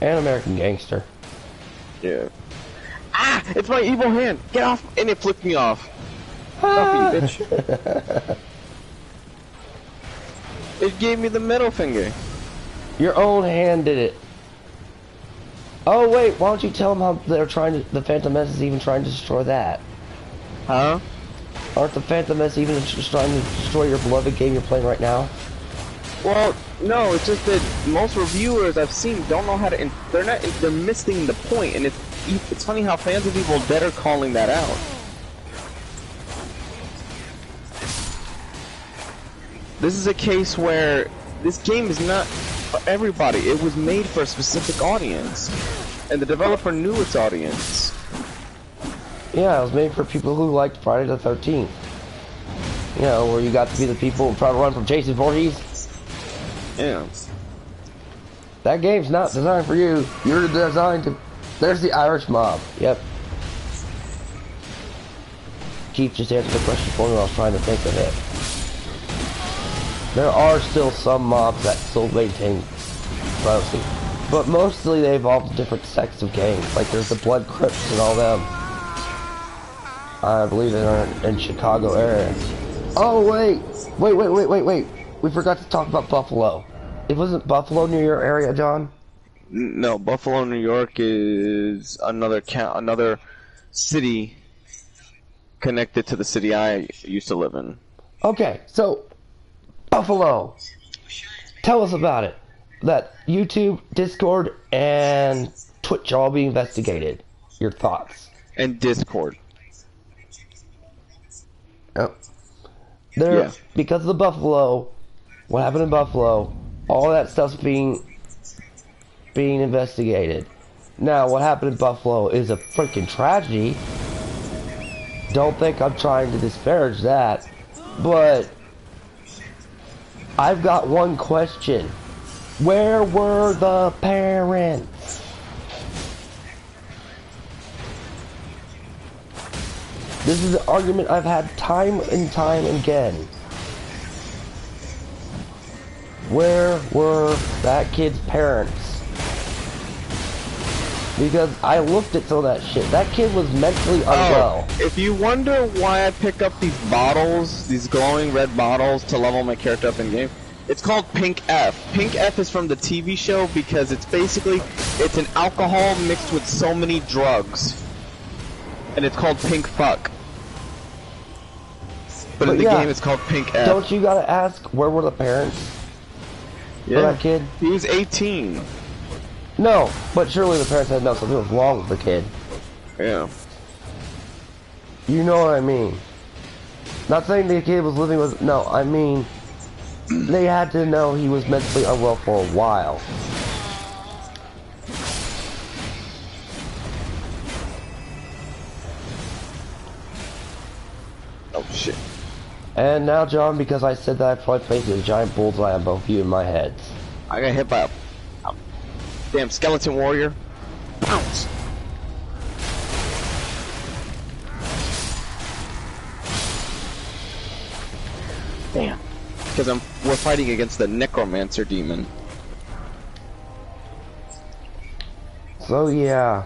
And American Gangster. Yeah. Ah! It's my evil hand! Get off! And it flipped me off. Get off me, bitch. It gave me the middle finger. Your own hand did it. Oh wait, why don't you tell them how they're trying to, the Phantom Menace is even trying to destroy that? Huh? Aren't the Phantom Menace even just trying to destroy your beloved game you're playing right now? Well, no, it's just that most reviewers I've seen don't know how to. They're missing the point, and it's funny how fans of Evil Dead are calling that out. This is a case where this game is not for everybody. It was made for a specific audience, and the developer knew its audience. Yeah, it was made for people who liked Friday the 13th. You know, where you got to be the people trying to run from Jason Voorhees. Yeah. That game's not designed for you. You're designed to... There's the Irish mob. Yep. Keith just answered the question for me while I was trying to think of it. There are still some mobs that still maintain privacy. But mostly they evolved to different sects of gangs. Like there's the Blood Crips and all them. I believe they're in Chicago area. Oh wait! Wait. We forgot to talk about Buffalo. It wasn't Buffalo near your area, John? No, Buffalo, New York is another city connected to the city I used to live in. Okay, so Buffalo. Tell us about it. That YouTube, Discord, and Twitch are all being investigated. Your thoughts? And Discord. Oh. Yeah. Because of the Buffalo, what happened in Buffalo, all that stuff's being investigated. Now, what happened in Buffalo is a freaking tragedy. Don't think I'm trying to disparage that, but I've got one question. Where were the parents? This is an argument I've had time and time again. Where were that kid's parents? Because I looked at some of that shit. That kid was mentally unwell. If you wonder why I pick up these bottles, these glowing red bottles to level my character up in game, it's called Pink F. Pink F is from the TV show because it's an alcohol mixed with so many drugs. And it's called Pink Fuck. But in the game it's called Pink F. Don't you gotta ask, where were the parents? Yeah. For that kid? He was 18. No, but surely the parents had to know something was wrong with the kid. Yeah. You know what I mean. Not saying the kid was living with... No, I mean... They had to know he was mentally unwell for a while. Oh, shit. And now, John, because I said that, I probably placed a giant bullseye on both you and my heads. I got hit by a damn skeleton warrior. Pounce! Damn. Because we're fighting against the necromancer demon. So, yeah.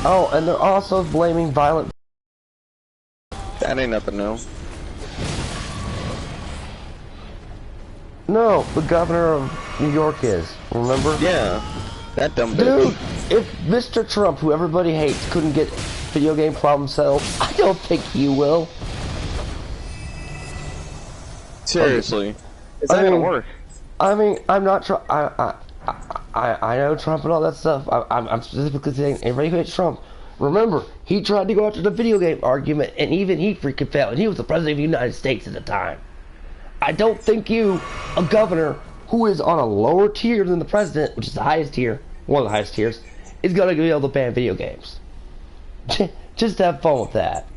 Oh, and they're also blaming violent... That ain't nothing new. No, the governor of New York is. Remember? Yeah. That dumb Dude, bitch. if Mr. Trump, who everybody hates, couldn't get video game problems settled, I don't think you will. Seriously. It's not gonna work. I mean, I'm not trying... I know Trump and all that stuff. I'm specifically saying everybody who hates Trump. Remember, he tried to go after the video game argument, and even he freaking failed. And he was the president of the United States at the time. I don't think you, a governor who is on a lower tier than the president, which is the highest tier, one of the highest tiers, is gonna be able to ban video games. Just have fun with that.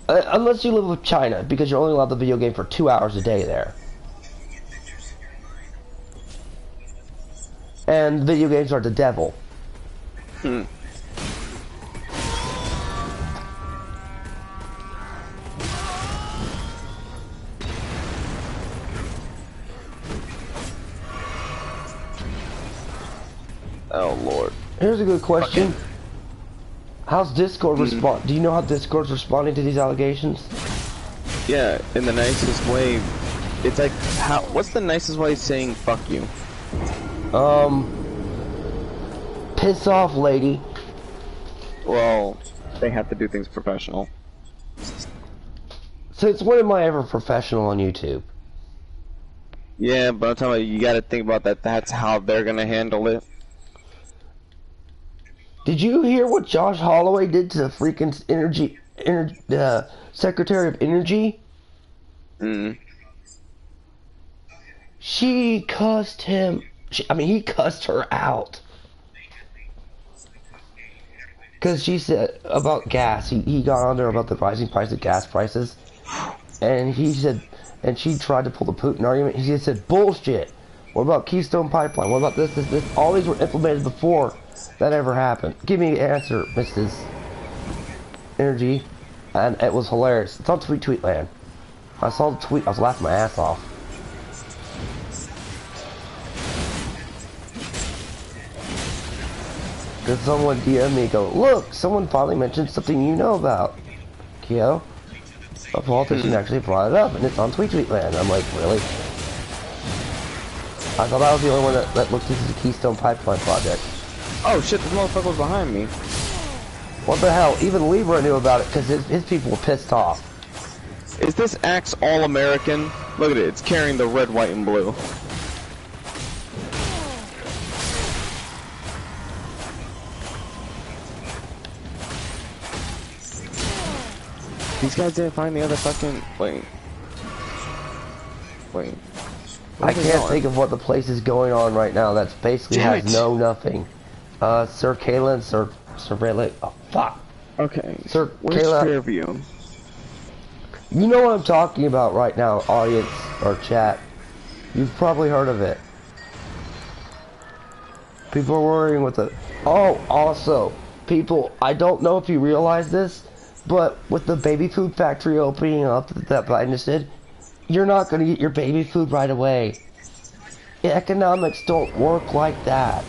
Unless you live with China, because you're only allowed the video game for 2 hours a day there. And video games are the devil. Oh Lord. Here's a good question. How's Discord respond? Do you know how Discord's responding to these allegations? Yeah, in the nicest way. It's like, what's the nicest way of saying fuck you? Piss off, lady. Well, they have to do things professional. Since when am I ever professional on YouTube? Yeah, but I'm telling you, you gotta think about that. That's how they're gonna handle it. Did you hear what Josh Holloway did to the freaking Secretary of Energy? She cussed him. He cussed her out. Because she said about gas. He got on there about the rising price of gas prices. And he said, and she tried to pull the Putin argument. He just said, bullshit. What about Keystone Pipeline? What about this? All these were implemented before that ever happened. Give me an answer, Mrs. Energy. And it was hilarious. It's on Tweetland. I saw the tweet. I was laughing my ass off. Because someone DM'd me, go, look, someone finally mentioned something you know about. Kyo, a politician actually brought it up, and it's on Tweetland. I'm like, really? I thought I was the only one that looked into the Keystone Pipeline project. Oh shit, this motherfucker was behind me. What the hell? Even Libra knew about it because his people were pissed off. Is this axe all American? Look at it, it's carrying the red, white, and blue. These guys didn't find the other fucking... Wait. I can't think of what the place is going on right now. That's basically has no nothing. Sir Kayla and Sir Rayleigh. Oh, fuck. Okay. Sir Where's Kayla. Fairview? You know what I'm talking about right now, audience or chat. You've probably heard of it. People are worrying with it. Oh, also, people, I don't know if you realize this, but with the baby food factory opening up that Biden just did, you're not going to get your baby food right away. Economics don't work like that.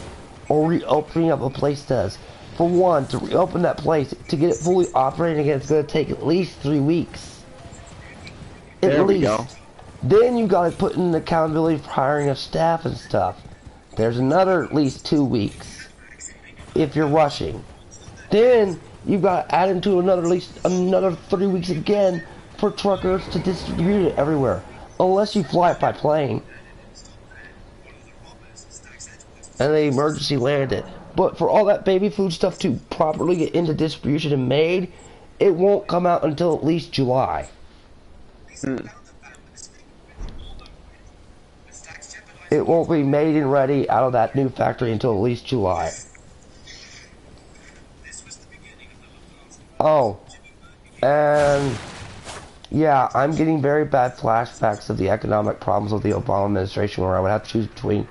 Or reopening up a place does. For one, to reopen that place, to get it fully operating again, it's going to take at least 3 weeks. There we go. Then you got to put in accountability for hiring of staff and stuff. There's another at least 2 weeks. If you're rushing. Then you've got to add into at least another 3 weeks again for truckers to distribute it everywhere. Unless you fly it by plane. And they emergency land it. But for all that baby food stuff to properly get into distribution and made, it won't come out until at least July. It won't be made and ready out of that new factory until at least July. Oh, and yeah, I'm getting very bad flashbacks of the economic problems of the Obama administration, where I would have to choose between,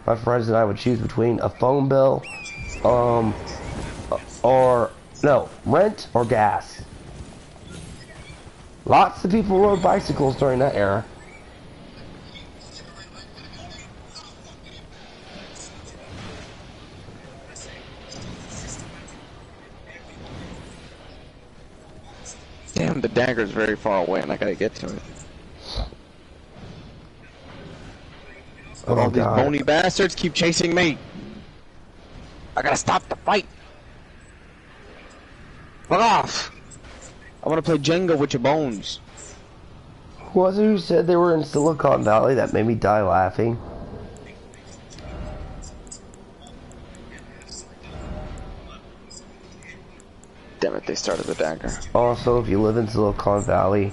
my friends and I would choose between a phone bill, or no, rent or gas. Lots of people rode bicycles during that era. Damn, the dagger's very far away and I gotta get to it. Oh, all these God. bony bastards keep chasing me. I gotta stop the fight. Fuck off. I wanna play Jenga with your bones. Who was it who said they were in Silicon Valley? That made me die laughing. Damn it, they started the dagger. Also, if you live in Silicon Valley,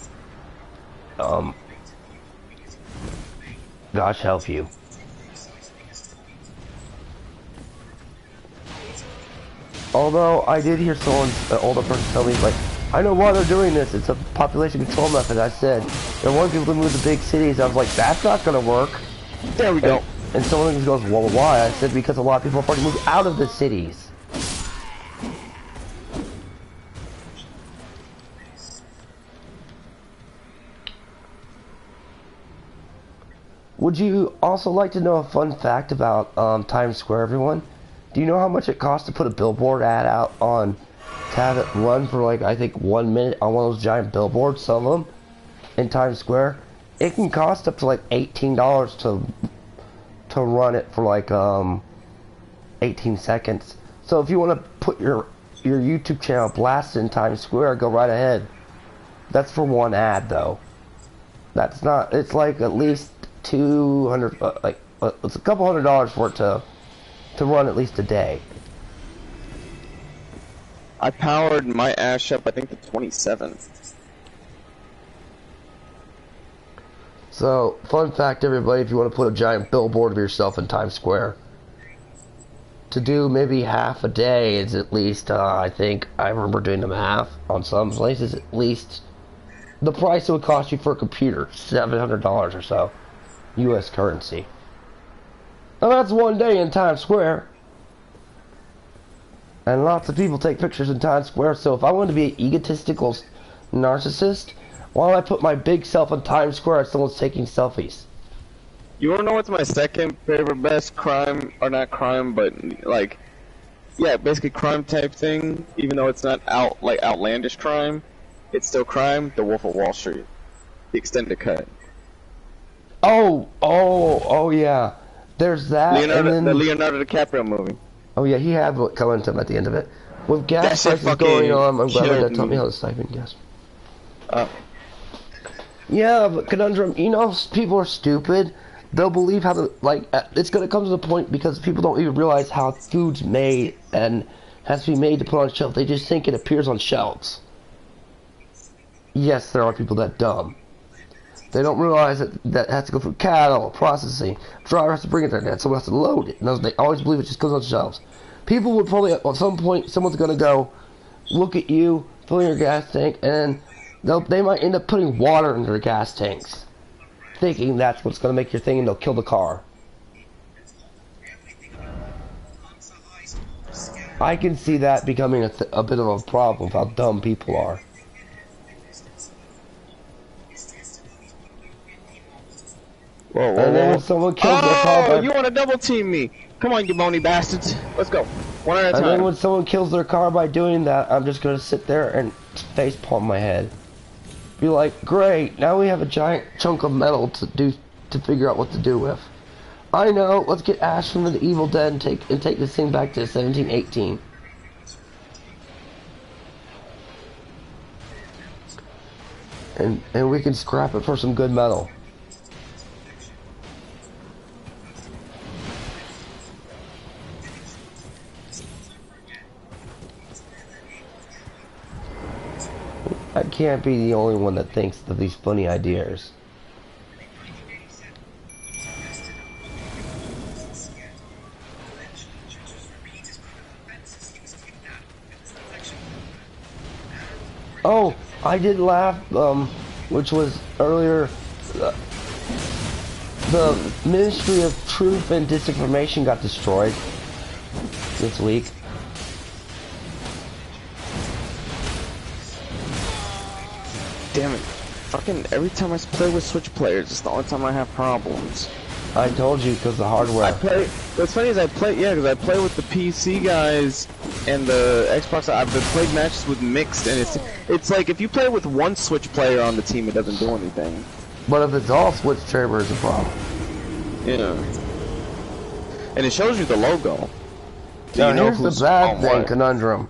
Gosh help you. Although I did hear an older person tell me, like, I know why they're doing this. It's a population control method. I said, they want people to move to big cities. I was like, that's not going to work. There we go. And someone goes, well, why? I said, because a lot of people are starting to move out of the cities. Would you also like to know a fun fact about Times Square, everyone? Do you know how much it costs to put a billboard ad out on, to have it run for like, I think 1 minute on one of those giant billboards, some of them, in Times Square? It can cost up to like $18 to run it for like 18 seconds. So if you want to put your YouTube channel blasted in Times Square, go right ahead. That's for one ad though. That's not, it's like at least 200, it's a couple $100 for it to run at least a day. I powered my ash up, I think, to 27. So, fun fact, everybody, if you want to put a giant billboard of yourself in Times Square, to do maybe half a day is at least, I think, I remember doing them half on some places, at least the price it would cost you for a computer, $700 or so, US currency. Now that's one day in Times Square. And lots of people take pictures in Times Square, so if I wanted to be an egotistical narcissist, why don't I put my big self in Times Square as someone's taking selfies? You wanna know what's my second favorite best crime, or not crime, but like, yeah, basically crime type thing, even though it's not outlandish crime, it's still crime, The Wolf of Wall Street. The extended cut. Oh yeah. There's that, the Leonardo DiCaprio movie. Oh yeah, he had what coming to him at the end of it. With gas prices going on, I'm glad that taught me how to siphon gas. Yeah, but Conundrum, you know, people are stupid. They'll believe how to, like, it's gonna come to the point because people don't even realize how food's made and has to be made to put on shelves. They just think it appears on shelves. Yes, there are people that dumb. They don't realize that has to go through cattle, processing. Driver has to bring it there, and someone has to load it. And they always believe it just goes on shelves. People would probably, at some point, someone's going to go, look at you, fill your gas tank, and they might end up putting water in their gas tanks. Thinking that's what's going to make your thing, and they'll kill the car. I can see that becoming a bit of a problem with how dumb people are. Whoa, and then when someone kills their car, you want to double team me? Come on, you bony bastards. Let's go. One at a time. And then when someone kills their car by doing that, I'm just gonna sit there and facepalm my head. Be like, great, now we have a giant chunk of metal to figure out what to do with. I know, let's get Ash from the Evil Dead and take this thing back to 1718. And we can scrap it for some good metal. I can't be the only one that thinks of these funny ideas. Oh, I did laugh, which was earlier, the Ministry of Truth and Disinformation got destroyed this week. Damn it. Fucking every time I play with Switch players, it's the only time I have problems. I told you, because the hardware. What's funny is because I play with the PC guys and the Xbox. I've played matches with mixed, and it's like if you play with one Switch player on the team, it doesn't do anything. But if it's all Switch chamber, it's a problem. Yeah. And it shows you the logo. Now here's the bad thing, Conundrum.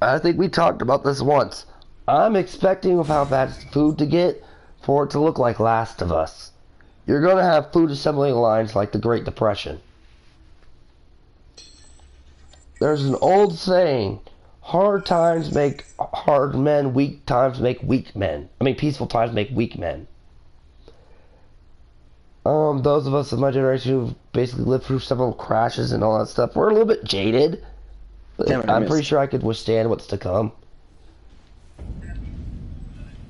I think we talked about this once. I'm expecting with how bad food to get for it to look like Last of Us. You're going to have food assembly lines like the Great Depression. There's an old saying, hard times make hard men, weak times make weak men. I mean, peaceful times make weak men. Those of us of my generation who've basically lived through several crashes and all that stuff, we're a little bit jaded. Damn it, I I'm pretty missed. sure I could withstand what's to come.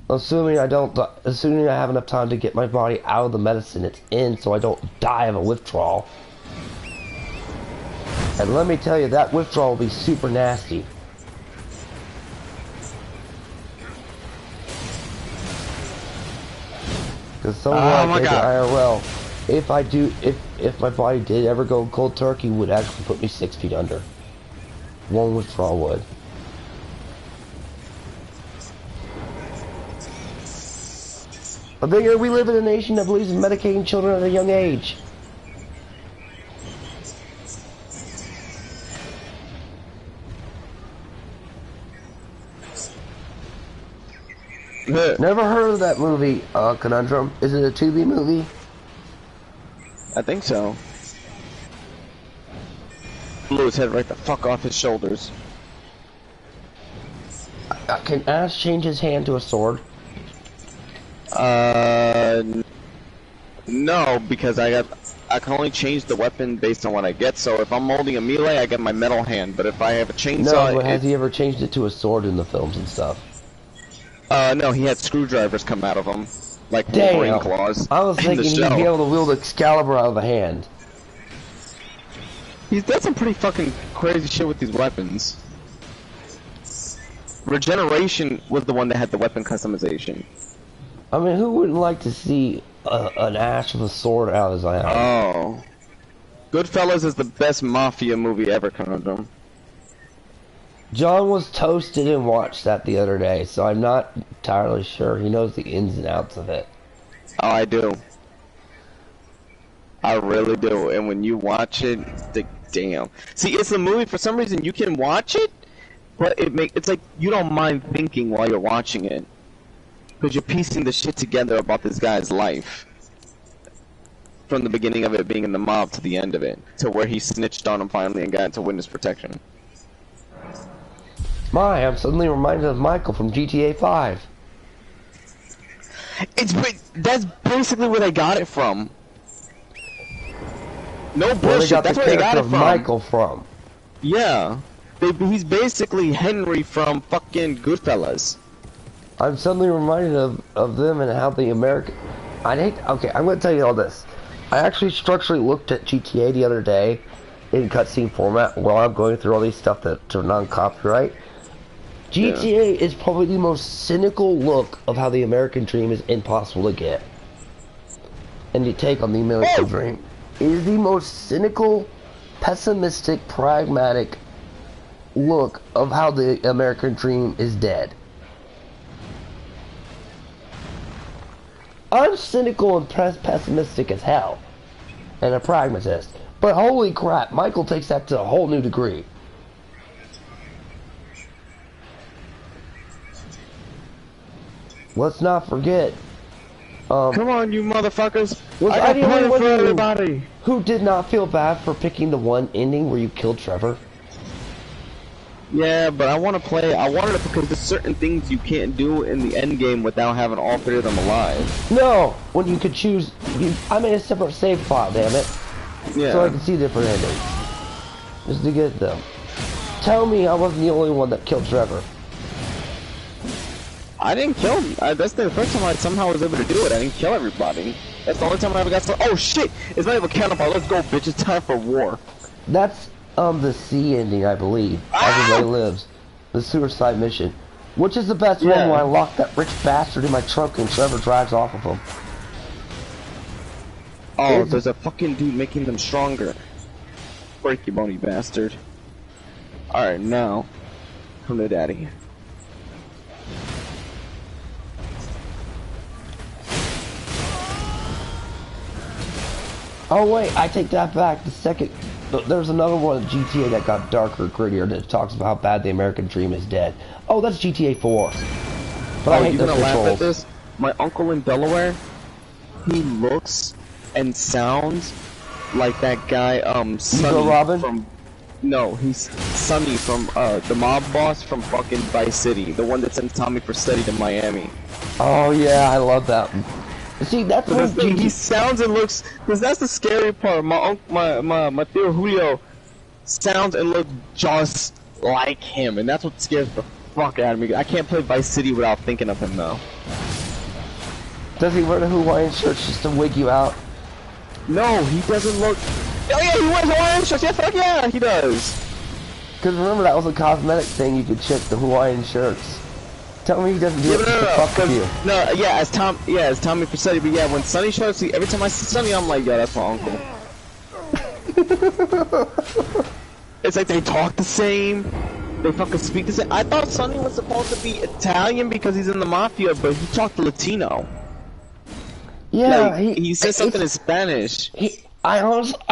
Assuming I have enough time to get my body out of the medicine it's in so I don't die of a withdrawal. And let me tell you, that withdrawal will be super nasty. Because someone like IRL, if my body did ever go cold turkey, would actually put me 6 feet under. One withdrawal would. I figure we live in a nation that believes in medicating children at a young age. Never heard of that movie, Conundrum. Is it a Tubi movie? I think so. Blew his head right the fuck off his shoulders. Can Ash change his hand to a sword? No, because I can only change the weapon based on what I get. So if I'm holding a melee, I get my metal hand. But if I have a chainsaw, no, but has he ever changed it to a sword in the films and stuff? No, he had screwdrivers come out of him, like Wolverine claws. I was thinking he'd be able to wield Excalibur out of the hand. He's done some pretty fucking crazy shit with these weapons. Regeneration was the one that had the weapon customization. I mean, who wouldn't like to see an Ash with a sword out of his hand? Oh. Goodfellas is the best mafia movie ever, Conundrum. John was toasted and watched that the other day, so I'm not entirely sure he knows the ins and outs of it. Oh, I do. I really do. And when you watch it, damn. See, it's a movie, for some reason you can watch it, but it's like you don't mind thinking while you're watching it. Because you're piecing the shit together about this guy's life. From the beginning of it being in the mob to the end of it. To where he snitched on him finally and got into witness protection. I'm suddenly reminded of Michael from GTA 5. That's basically where they got it from. No bullshit, that's where they got it from. Michael from. Yeah. He's basically Henry from fucking Goodfellas. I'm suddenly reminded of them and how the American... Okay, I'm going to tell you all this. I actually structurally looked at GTA the other day in cutscene format while I'm going through all these stuff that are non-copyright. GTA is probably the most cynical look of how the American dream is impossible to get. And to take on the American dream. It is the most cynical, pessimistic, pragmatic look of how the American dream is dead. I'm cynical and pessimistic as hell. And a pragmatist. But holy crap, Michael takes that to a whole new degree. Let's not forget. Come on, you motherfuckers! I the only one for everybody. Who did not feel bad for picking the one ending where you killed Trevor? Yeah, but I want to play. I wanted it because there's certain things you can't do in the end game without having all three of them alive. No, when you could choose. I made a separate save file, damn it. Yeah. So I could see different endings, just to get them. Tell me I wasn't the only one that killed Trevor. I didn't kill him. That's the first time I somehow was able to do it. I didn't kill everybody. That's the only time I ever got to. Oh shit! It's not even cannibal. Let's go, bitch! It's time for war. That's the C ending, I believe. Everybody lives. The suicide mission, which is the best one where I lock that rich bastard in my trunk and Trevor drives off of him. Oh, there's a fucking dude making them stronger. Break you bony bastard. Alright, now come to daddy. Oh wait, I take that back. The second, there's another one in GTA that got darker, grittier, that talks about how bad the American dream is dead. Oh, that's GTA 4. But I hate those controls. Laugh at this? My uncle in Delaware, he looks and sounds like that guy, Sonny Robin? from... No, he's Sonny from, the mob boss from fucking Vice City. The one that sent Tommy Vercetti to Miami. Oh yeah, I love that one. See, that's But what he sounds and looks. Because that's the scary part. My Theo Julio sounds and looks just like him, and that's what scares the fuck out of me. I can't play Vice City without thinking of him though. Does he wear the Hawaiian shirts just to wig you out? No, he doesn't look. Oh yeah, he wears Hawaiian shirts. Yeah, fuck yeah, he does. Because remember, that was a cosmetic thing. You could check the Hawaiian shirts. Tell me he doesn't do it just to fuck with you. No, yeah, as Tommy Pacetti, but yeah, when Sonny shows, every time I see Sonny, I'm like, yeah, that's my uncle. It's like they talk the same, they fucking speak the same. I thought Sonny was supposed to be Italian because he's in the mafia, but he talked Latino. Yeah, like, he said something in Spanish. I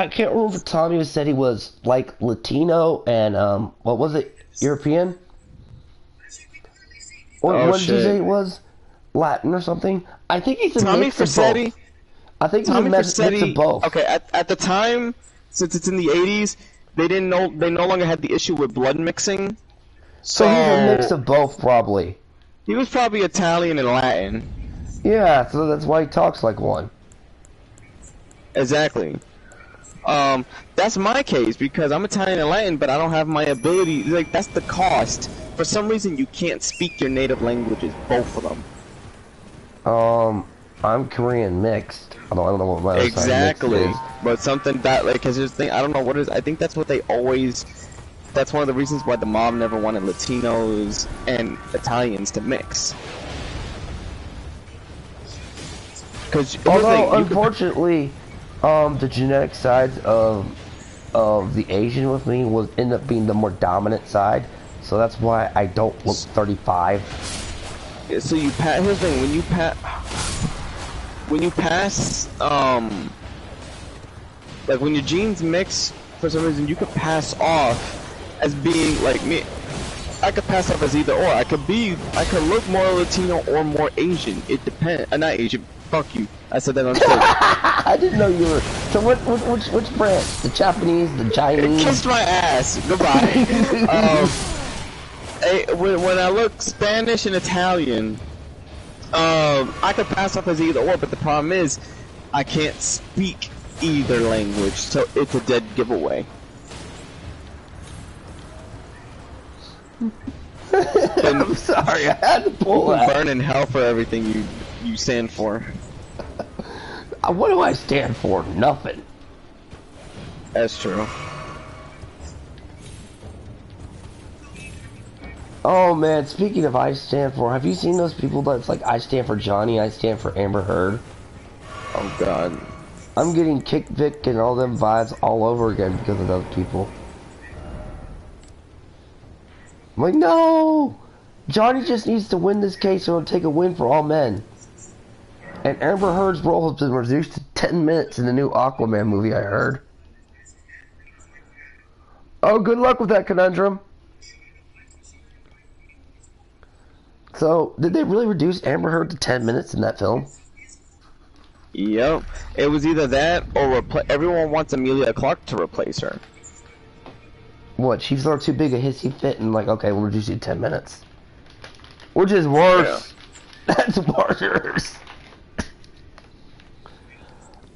can't remember if Tommy said he was like Latino and what was it, European? Or what did you say it was? Latin or something? I think he's a mix of both. I think he's a mix of both. Okay, at the time, since it's in the 80s, they no longer had the issue with blood mixing. So he's a mix of both, probably. He was probably Italian and Latin. Yeah, so that's why he talks like one. Exactly. That's my case, because I'm Italian and Latin, but I don't have my ability. Like, that's the cost. For some reason, you can't speak your native languages, both of them. I'm Korean mixed. I don't know what my other side mixed is. But something that, like, cause there's thing, I don't know what it is. I think that's what they always. That's one of the reasons why the mob never wanted Latinos and Italians to mix. Although, unfortunately, the genetic sides of the Asian with me will end up being the more dominant side. So that's why I don't look 35. So you pass. Here's the thing: when you pass, like when your genes mix, for some reason you could pass off as being like me. I could pass off as either or. I could look more Latino or more Asian. It depends. Not Asian. Fuck you. I said that on stage. I didn't know you were. So which branch? The Japanese, the Chinese? Kiss my ass. Goodbye. When I look Spanish and Italian, I could pass off as either or, but the problem is, I can't speak either language, so it's a dead giveaway. I'm sorry, I had to pull that. Burn in hell for everything you stand for. What do I stand for? Nothing. That's true. Oh man, speaking of I stand for, have you seen those people that's like, I stand for Johnny, I stand for Amber Heard? Oh god. I'm getting Kick Vic and all them vibes all over again because of those people. I'm like, no! Johnny just needs to win this case or it'll take a win for all men. And Amber Heard's role has been reduced to 10 minutes in the new Aquaman movie, I heard. Oh, good luck with that conundrum. So, did they really reduce Amber Heard to 10 minutes in that film? Yep. It was either that or everyone wants Emilia Clarke to replace her. What, she threw too big a hissy fit and like, okay, we'll reduce you to 10 minutes. Which is worse. Yeah. That's worse.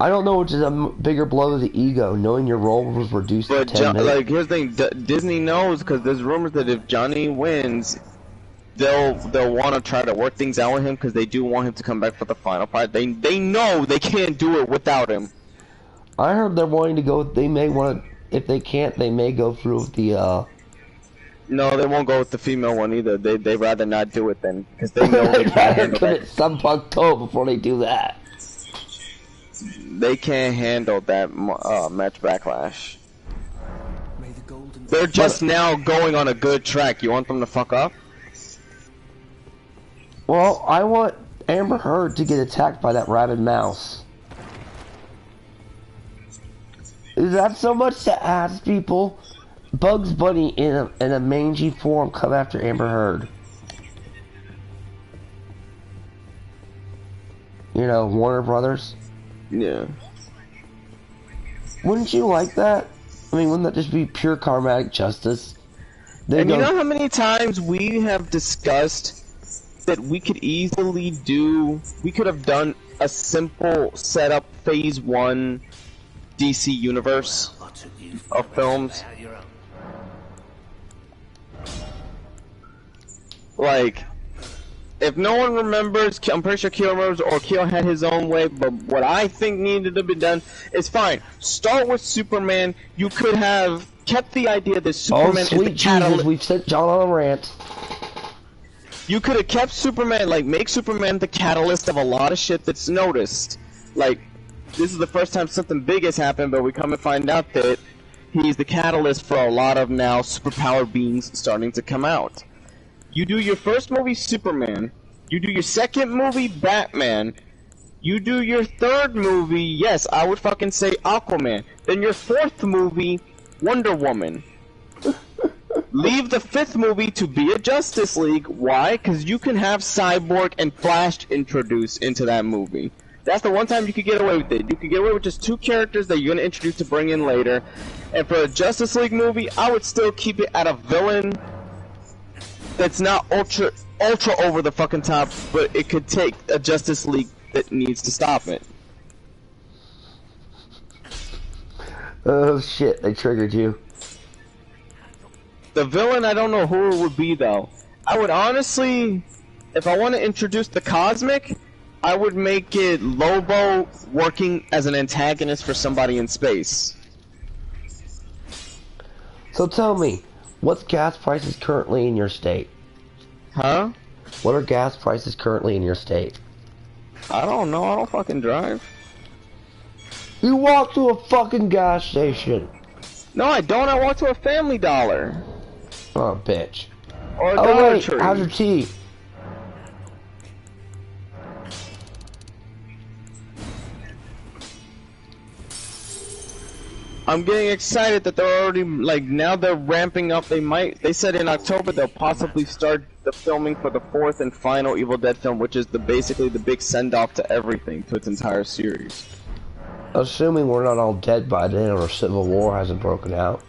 I don't know which is a bigger blow to the ego, knowing your role was reduced to 10 minutes. Like, here's the thing, Disney knows, because there's rumors that if Johnny wins, they'll want to try to work things out with him, because they do want him to come back for the final part. They know they can't do it without him. I heard they're wanting to go, they may want to, if they can't, they may go through with the, No, they won't go with the female one either. They'd rather not do it then, because they know they can't handle that. Some punk toe before they do that. They can't handle that match backlash. They're just now going on a good track. You want them to fuck up? Well, I want Amber Heard to get attacked by that rabid mouse. Is that so much to ask people? Bugs Bunny in a mangy form come after Amber Heard. You know, Warner Brothers? Yeah. Wouldn't you like that? I mean, wouldn't that just be pure karmatic justice? And you know how many times we have discussed that we could easily do. We could have done a simple setup Phase 1 DC universe of films. Like, if no one remembers, I'm pretty sure Keel remembers, or Keel had his own way, but what I think needed to be done is fine. Start with Superman. You could have kept the idea that Superman is the catalyst. We've sent John on a rant. You could have kept Superman, like, make Superman the catalyst of a lot of shit that's noticed. Like, this is the first time something big has happened, but we come and find out that he's the catalyst for a lot of now superpowered beings starting to come out. You do your first movie, Superman. You do your second movie, Batman. You do your third movie, yes, I would fucking say Aquaman. Then your fourth movie, Wonder Woman. Leave the fifth movie to be a Justice League. Why? Because you can have Cyborg and Flash introduced into that movie. That's the one time you could get away with it. You could get away with just two characters that you're going to introduce to bring in later. And for a Justice League movie, I would still keep it at a villain that's not ultra over the fucking top, but it could take a Justice League that needs to stop it. Oh shit, they triggered you. The villain, I don't know who it would be though. I would honestly, if I want to introduce the Cosmic, I would make it Lobo working as an antagonist for somebody in space. So tell me, what's gas prices currently in your state? Huh? What are gas prices currently in your state? I don't know, I don't fucking drive. You walk to a fucking gas station. No, I don't, I walk to a Family Dollar. Oh, bitch. Or a Dollar wait, Tree. how's your tea? I'm getting excited that they're already, like, now they're ramping up. They said in October they'll possibly start the filming for the fourth and final Evil Dead film, which is basically the big send-off to everything, to its entire series. Assuming we're not all dead by then or Civil War hasn't broken out.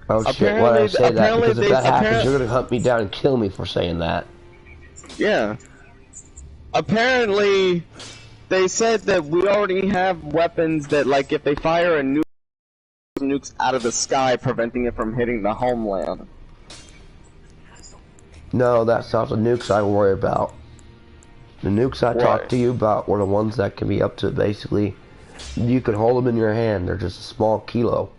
Oh shit, why did I say that? Because if that happens, you're gonna hunt me down and kill me for saying that. Yeah. Apparently, they said that we already have weapons that, like, if they fire a nuke, nukes out of the sky, preventing it from hitting the homeland. No, that's not the nukes I worry about. The nukes I talked to you about were the ones that can be up to, basically, you can hold them in your hand. They're just a small kilo.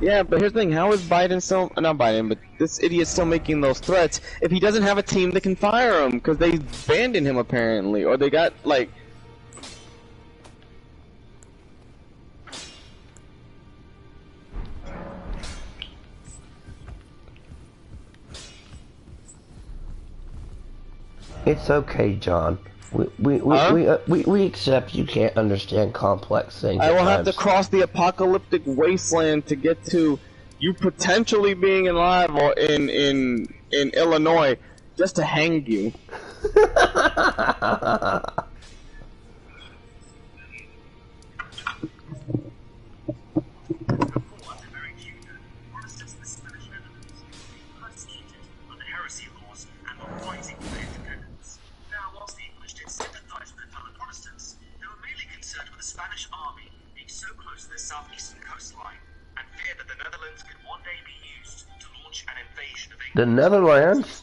Yeah, but here's the thing, how is Biden still, not Biden, but this idiot still making those threats if he doesn't have a team that can fire him? Because they abandoned him apparently, or they got, like... It's okay, John. We accept you can't understand complex things. I will have to cross the apocalyptic wasteland to get to you potentially being alive or in Illinois just to hang you. The Netherlands?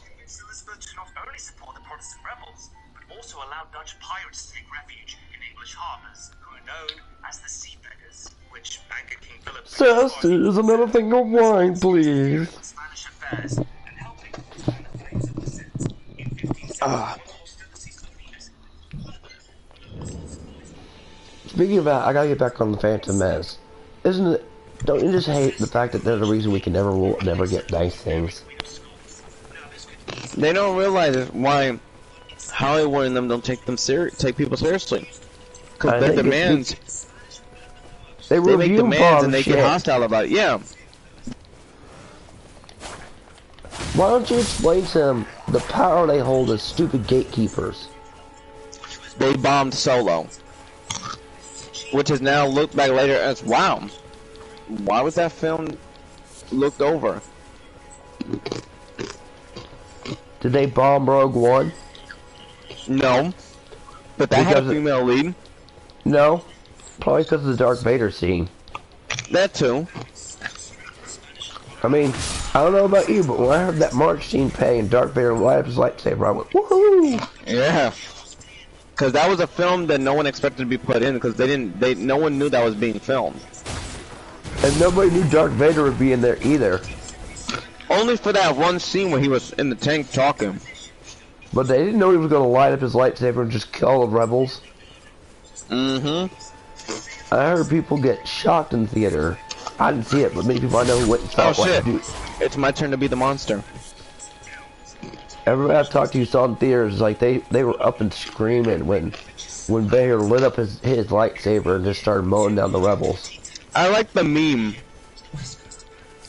Not only support the Protestant rebels, but also allow Dutch pirates to take refuge in English harbours, who are known as the Sea Beggars, which Banker King Philip Sisters, another thing of wine, please. Spanish affairs and helping turn the flames of dissent in 1570. Speaking of that, I gotta get back on the Phantom Menace. Isn't it? Don't you just hate the fact that they're the reason we can never get nice things? They don't realize why Hollywood and them don't take people seriously. Because their demands, they make demands and they get hostile about it. Yeah. Why don't you explain to them the power they hold as stupid gatekeepers? They bombed Solo, which has now looked back later as, wow, why was that film looked over. Did they bomb Rogue One? No. But that had a female lead. No. Probably because of the Darth Vader scene. That too. I mean, I don't know about you, but when I heard that March scene play and Darth Vader light up his lightsaber, I went, woohoo! Yeah. Because that was a film that no one expected to be put in, because no one knew that was being filmed. And nobody knew Darth Vader would be in there either. Only for that one scene where he was in the tank talking. But they didn't know he was going to light up his lightsaber and just kill the rebels. Mm-hmm. I heard people get shocked in the theater. I didn't see it, but many people I know went and saw it. Oh shit! It's my turn to be the monster. Everybody I've talked to saw in theaters, like they were up and screaming when Vader lit up his lightsaber and just started mowing down the rebels. I like the meme,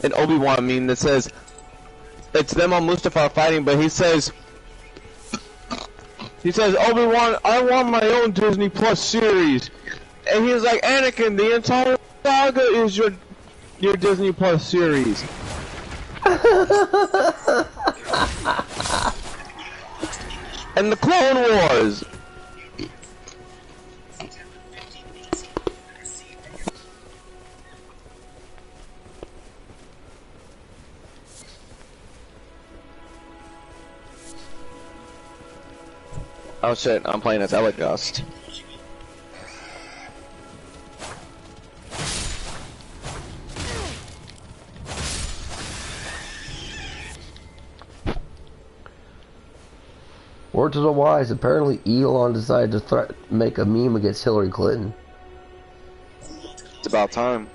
an Obi-Wan meme that says, it's them on Mustafar fighting, but he says, Obi-Wan, I want my own Disney Plus series. And he's like, Anakin, the entire saga is your Disney Plus series. And the Clone Wars. Oh shit, I'm playing as Elagust. Word to the wise, apparently Elon decided to make a meme against Hillary Clinton. It's about time.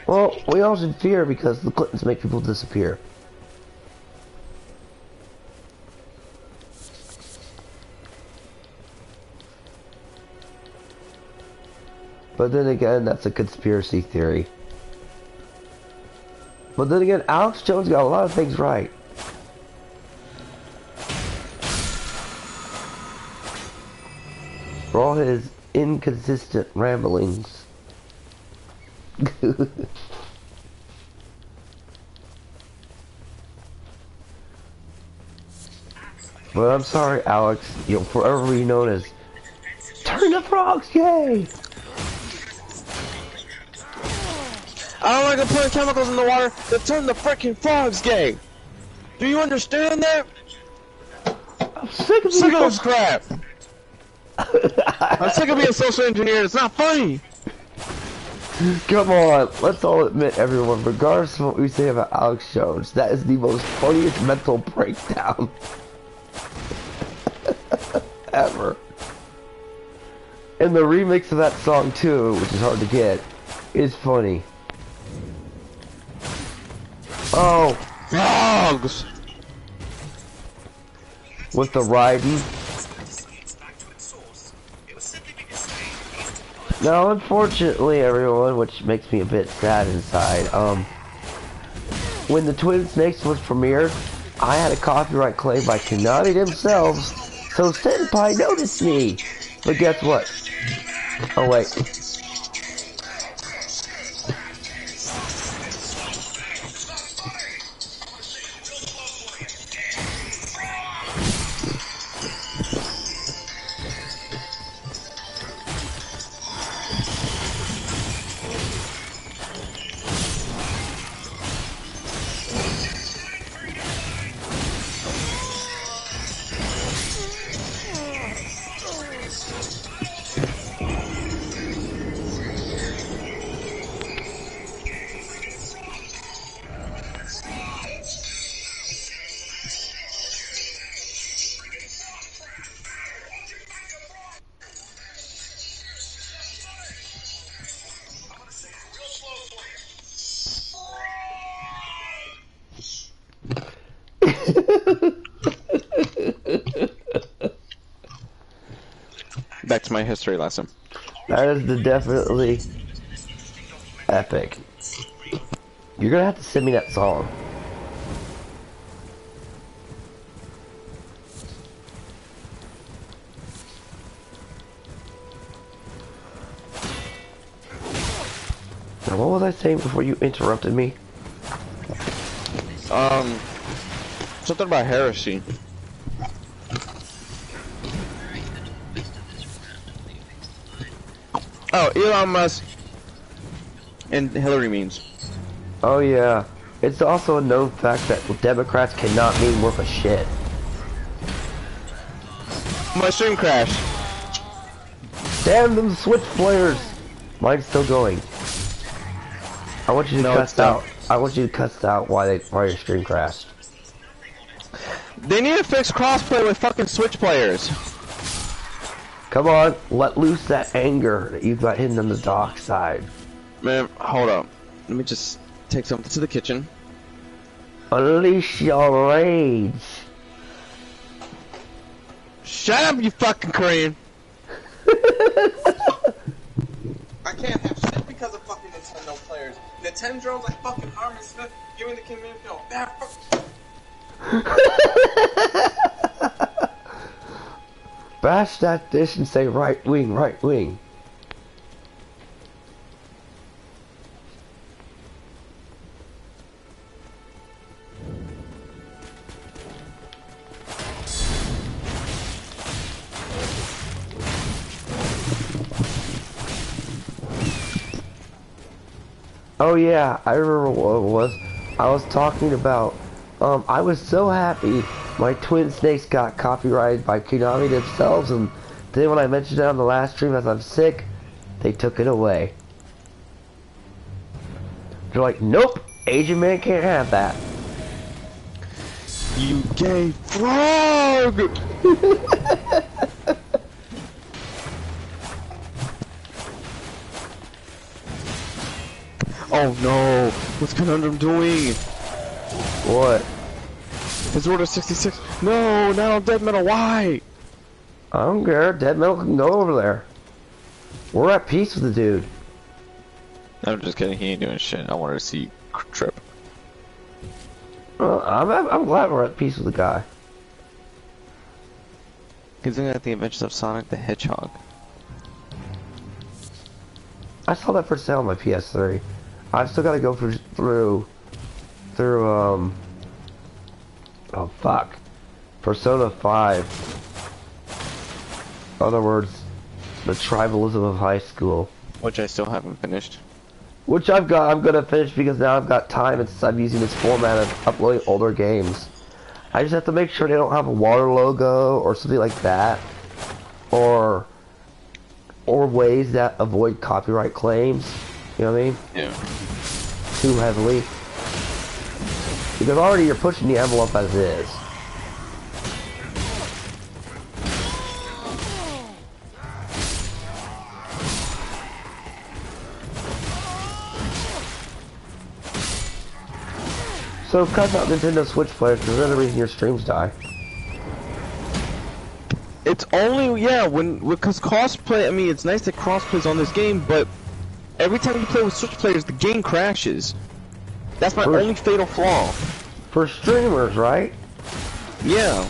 Well, we all should fear because the Clintons make people disappear. But then again, that's a conspiracy theory. But then again, Alex Jones got a lot of things right. For all his inconsistent ramblings. But I'm sorry, Alex. You'll forever be known as Turn the Frogs Gay! I don't like to put chemicals in the water that turn the freaking frogs gay. Do you understand that? I'm sick of this crap. I'm sick of being social engineered. It's not funny. Come on, let's all admit, everyone, regardless of what we say about Alex Jones, that is the most funniest mental breakdown ever. And the remix of that song too, which is hard to get, is funny. Oh, frogs! With the riding. Now, unfortunately, everyone, which makes me a bit sad inside, when the Twin Snakes was premiered, I had a copyright claim by Konami themselves, so Senpai noticed me. But guess what? Oh wait. Back to my history lesson. That is definitely epic. You're gonna have to send me that song. Now, what was I saying before you interrupted me? something about heresy. Oh, Elon Musk and Hillary means. Oh yeah. It's also a known fact that Democrats cannot mean worth a shit. My stream crashed. Damn them Switch players! Mine's still going. I want you to cuss out. I want you to cuss out why your stream crashed. They need to fix crossplay with fucking Switch players. Come on, let loose that anger that you've got hidden on the dark side. Man, hold up. Let me just take something to the kitchen. Unleash your rage. Shut up, you fucking Korean. I can't have shit because of fucking Nintendo players. Nintendo's like fucking Armin Smith giving the Kim Min-Pil. Bash that dish and say right wing, right wing. Oh yeah, I remember what it was. I was talking about, I was so happy my Twin Snakes got copyrighted by Konami themselves, and then when I mentioned it on the last stream as I'm sick, they took it away. They're like, nope, Asian man can't have that. You gay frog! Oh no! What's Conundrum doing? What? His order 66. No, now Dead Metal. Why? I don't care. Dead Metal can go over there. We're at peace with the dude. I'm just kidding. He ain't doing shit. I wanted to see Trip. Well, I'm glad we're at peace with the guy. He's looking at the Adventures of Sonic the Hedgehog. I saw that for sale on my PS3. I've still got to go through oh fuck, Persona 5. In other words, the tribalism of high school. Which I still haven't finished. Which I'm gonna finish because now I've got time and I'm using this format of uploading older games. I just have to make sure they don't have a water logo or something like that, or ways that avoid copyright claims. You know what I mean? Yeah. Too heavily. Because already you're pushing the envelope as is. So cut out Nintendo Switch players because they're the reason your streams die. It's only, yeah, because crossplay, I mean, it's nice that crossplay's on this game, but every time you play with Switch players, the game crashes. That's my only fatal flaw. For streamers, right? Yeah.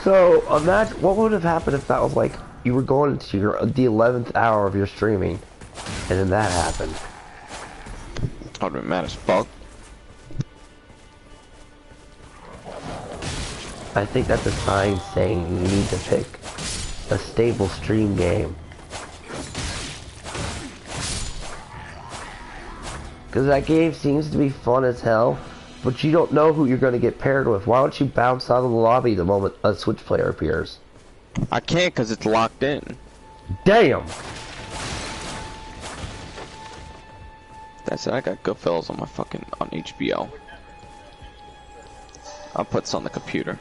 So, imagine, what would have happened if that was like, you were going into the 11th hour of your streaming, and then that happened? I'd have been mad as fuck. I think that's a sign saying you need to pick a stable stream game. Because that game seems to be fun as hell, but you don't know who you're going to get paired with. Why don't you bounce out of the lobby the moment a Switch player appears? I can't because it's locked in. Damn! That's it, I got Goodfellas on my on HBO. I'll put this on the computer.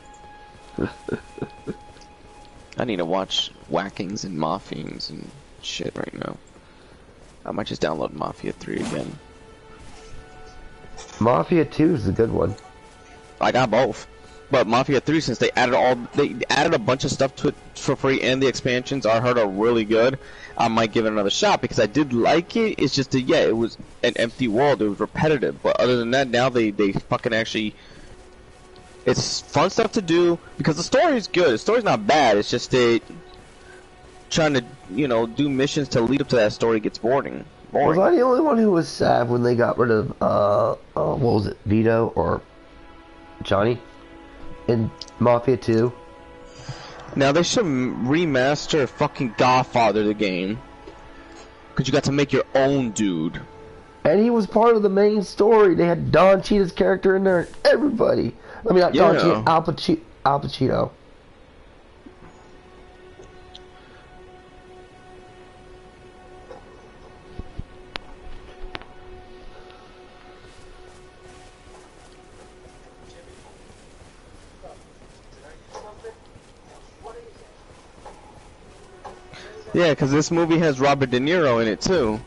I need to watch Whackings and Maffians and shit right now. I might just download Mafia 3 again. Mafia 2 is a good one. I got both. But Mafia 3, since they added a bunch of stuff to it for free, and the expansions I heard are really good, I might give it another shot because I did like it. It's just that, yeah, it was an empty world. It was repetitive. But other than that, now they fucking actually, it's fun stuff to do because the story is good. The story's not bad. It's just they trying to, do missions to lead up to that story gets boring. Was I the only one who was sad when they got rid of what was it, Vito or Johnny, in Mafia 2. Now they should remaster fucking Godfather the game. Cause you got to make your own dude. And he was part of the main story. They had Don Cheadle's character in there. Everybody. I mean, not Don Cheadle, Al Pacino. Yeah, because this movie has Robert De Niro in it too.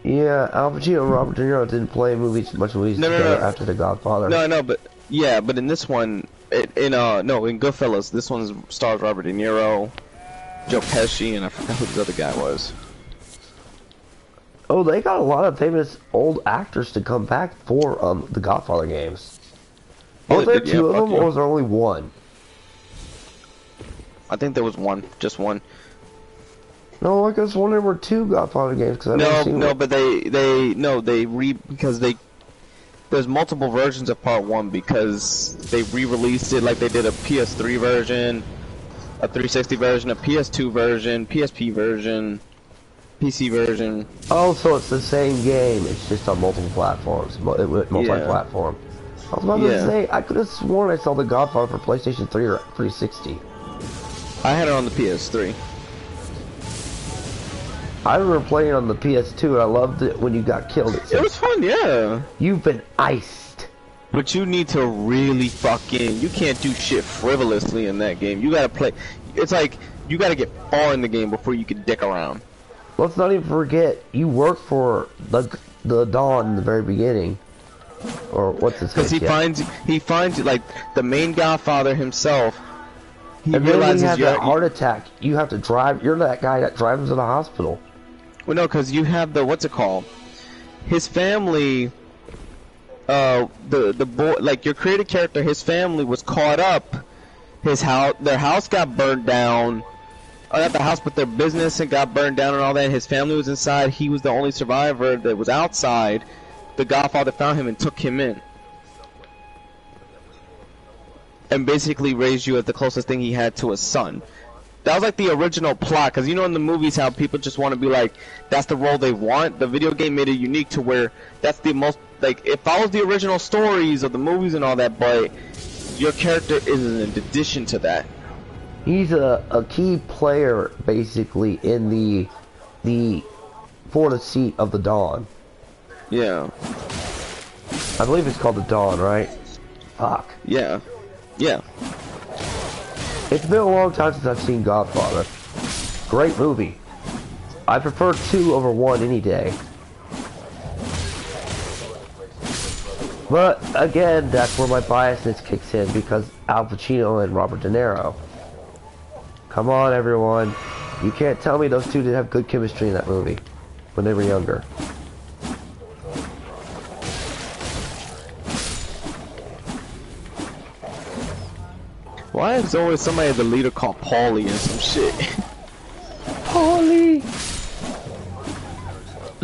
Yeah, Al Pacino and Robert De Niro didn't play much movies together after The Godfather. No, but yeah, but in this one, in Goodfellas, this one stars Robert De Niro, Joe Pesci, and I forgot who the other guy was. Oh, they got a lot of famous old actors to come back for the Godfather games. Was there two of them, or was there only one? I think there was one, just one. No, I guess one there were two Godfather games because because there's multiple versions of Part 1 because they re-released it like they did a PS3 version, a 360 version, a PS2 version, PSP version, PC version. Oh, so it's the same game. It's just on multiple platforms, multi-platform. I was about to say, I could have sworn I saw The Godfather for PlayStation 3 or 360. I had it on the PS3. I remember playing on the PS2 and I loved it when you got killed. It was fun, yeah. You've been iced. But you need to really you can't do shit frivolously in that game. You gotta play, it's like, you gotta get far in the game before you can dick around. Let's not even forget, you work for the Don in the very beginning. Or what's his face? Because he finds like the main Godfather himself. He and then you have that heart attack. You have to drive. You're that guy that drives him to the hospital. Well, no, because you have the what's it called? His family. The boy, like your created character, his family was caught up. Their house got burned down. Not the house, but their business and got burned down and all that. His family was inside. He was the only survivor that was outside. The Godfather found him and took him in. And basically raised you as the closest thing he had to a son. That was like the original plot, because you know in the movies how people just want to be like, that's the role they want. The video game made it unique to where that's the most, like, it follows the original stories of the movies and all that, but your character is an addition to that. He's a key player, basically, in the for the seat of the Dawn. Yeah. I believe it's called the Dawn, right? Fuck. Yeah. Yeah. It's been a long time since I've seen Godfather. Great movie. I prefer 2 over 1 any day. But, again, that's where my biasness kicks in, because Al Pacino and Robert De Niro. Come on, everyone. You can't tell me those two didn't have good chemistry in that movie when they were younger. Why is there always somebody as the leader called Paulie and some shit? Paulie!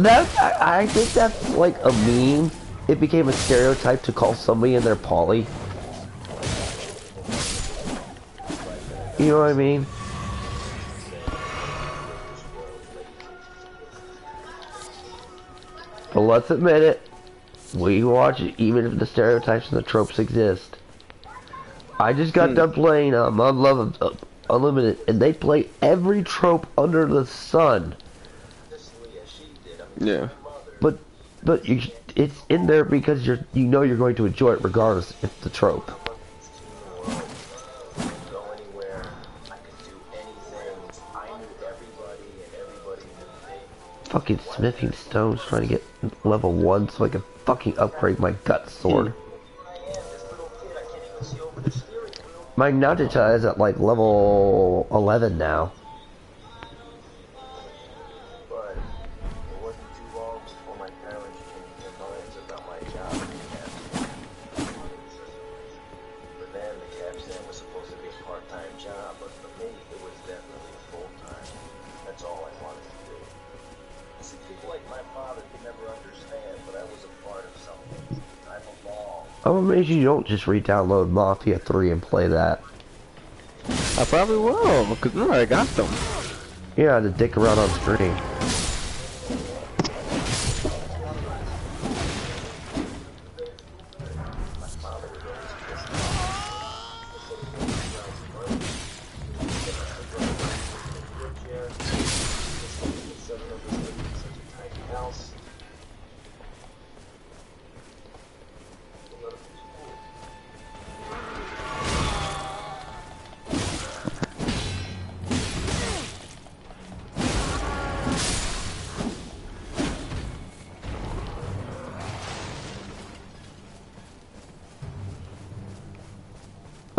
I think that's like a meme. It became a stereotype to call somebody in there Paulie. You know what I mean? But let's admit it. We watch it even if the stereotypes and the tropes exist. I just got done playing Unlimited, and they play every trope under the sun. Yeah. But it's in there because you know you're going to enjoy it regardless if it's the trope. Fucking smithing stones trying to get level 1 so I can fucking upgrade my gut sword. My Nauticha is at like level 11 now. But it wasn't too long before my parents changed their minds about my job in the cab. For them, the cab stand was supposed to be a part-time job, but for me, it was definitely full-time. That's all I wanted to do. See, people like my father could never understand, but I was a part of something. I belonged. I'm amazed you don't just re-download Mafia 3 and play that. I probably will, because remember I got them. Yeah, to dick around on screen.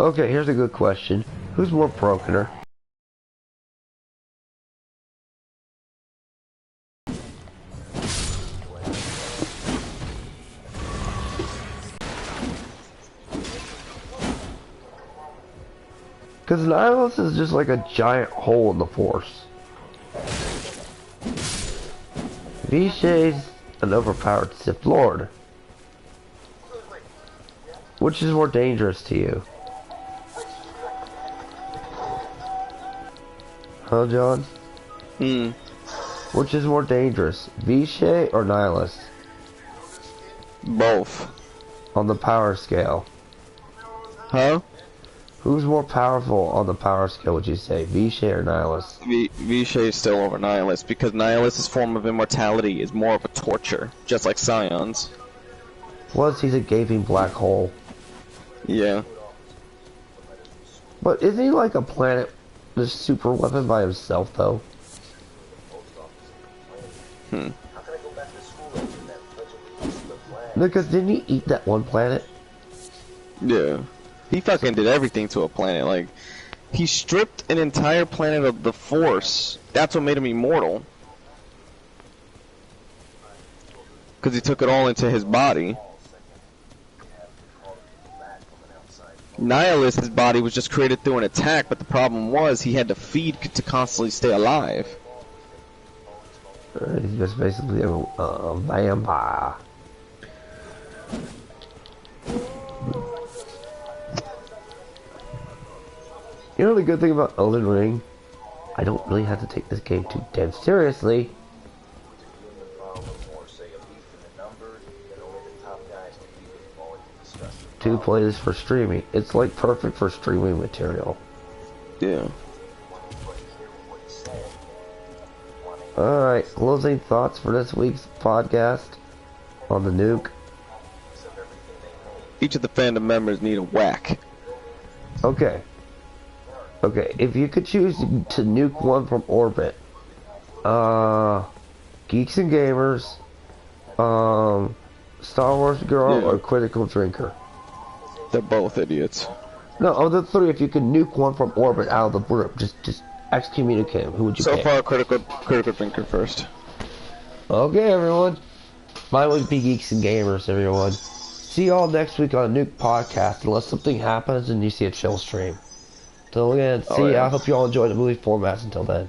Okay, here's a good question. Who's more brokener? Because Nihilus is just like a giant hole in the Force. Vishay's an overpowered Sith Lord. Which is more dangerous to you? Huh, John? Which is more dangerous, Vishay or Nihilus? Both. On the power scale. Huh? Who's more powerful on the power scale, would you say? Vishay or Nihilus? Vishay is still over Nihilus, because Nihilus' form of immortality is more of a torture, just like Scion's. Plus, he's a gaping black hole. Yeah. But isn't he like a planet, this super weapon by himself, though? Because didn't he eat that one planet? Yeah. He fucking did everything to a planet. Like, he stripped an entire planet of the Force. That's what made him immortal. Because he took it all into his body. Nihilus' body was just created through an attack, but the problem was he had to feed to constantly stay alive. He's just basically a vampire. You know the good thing about Elden Ring? I don't really have to take this game too damn seriously. To play this for streaming. It's like perfect for streaming material. Yeah. Alright, closing thoughts for this week's podcast on the Nuke. Each of the fandom members need a whack. Okay. Okay, if you could choose to nuke one from orbit, Geeks and Gamers, Star Wars Girl, or Critical Drinker. They're both idiots. No, of the three, if you could nuke one from orbit out of the group, just excommunicate him, who would you pick? So far, critical Drinker first. Okay, everyone. Mine would be Geeks and Gamers, everyone. See y'all next week on a Nuke podcast, unless something happens and you see a chill stream. Till then, see ya. I hope you all enjoy the movie formats until then.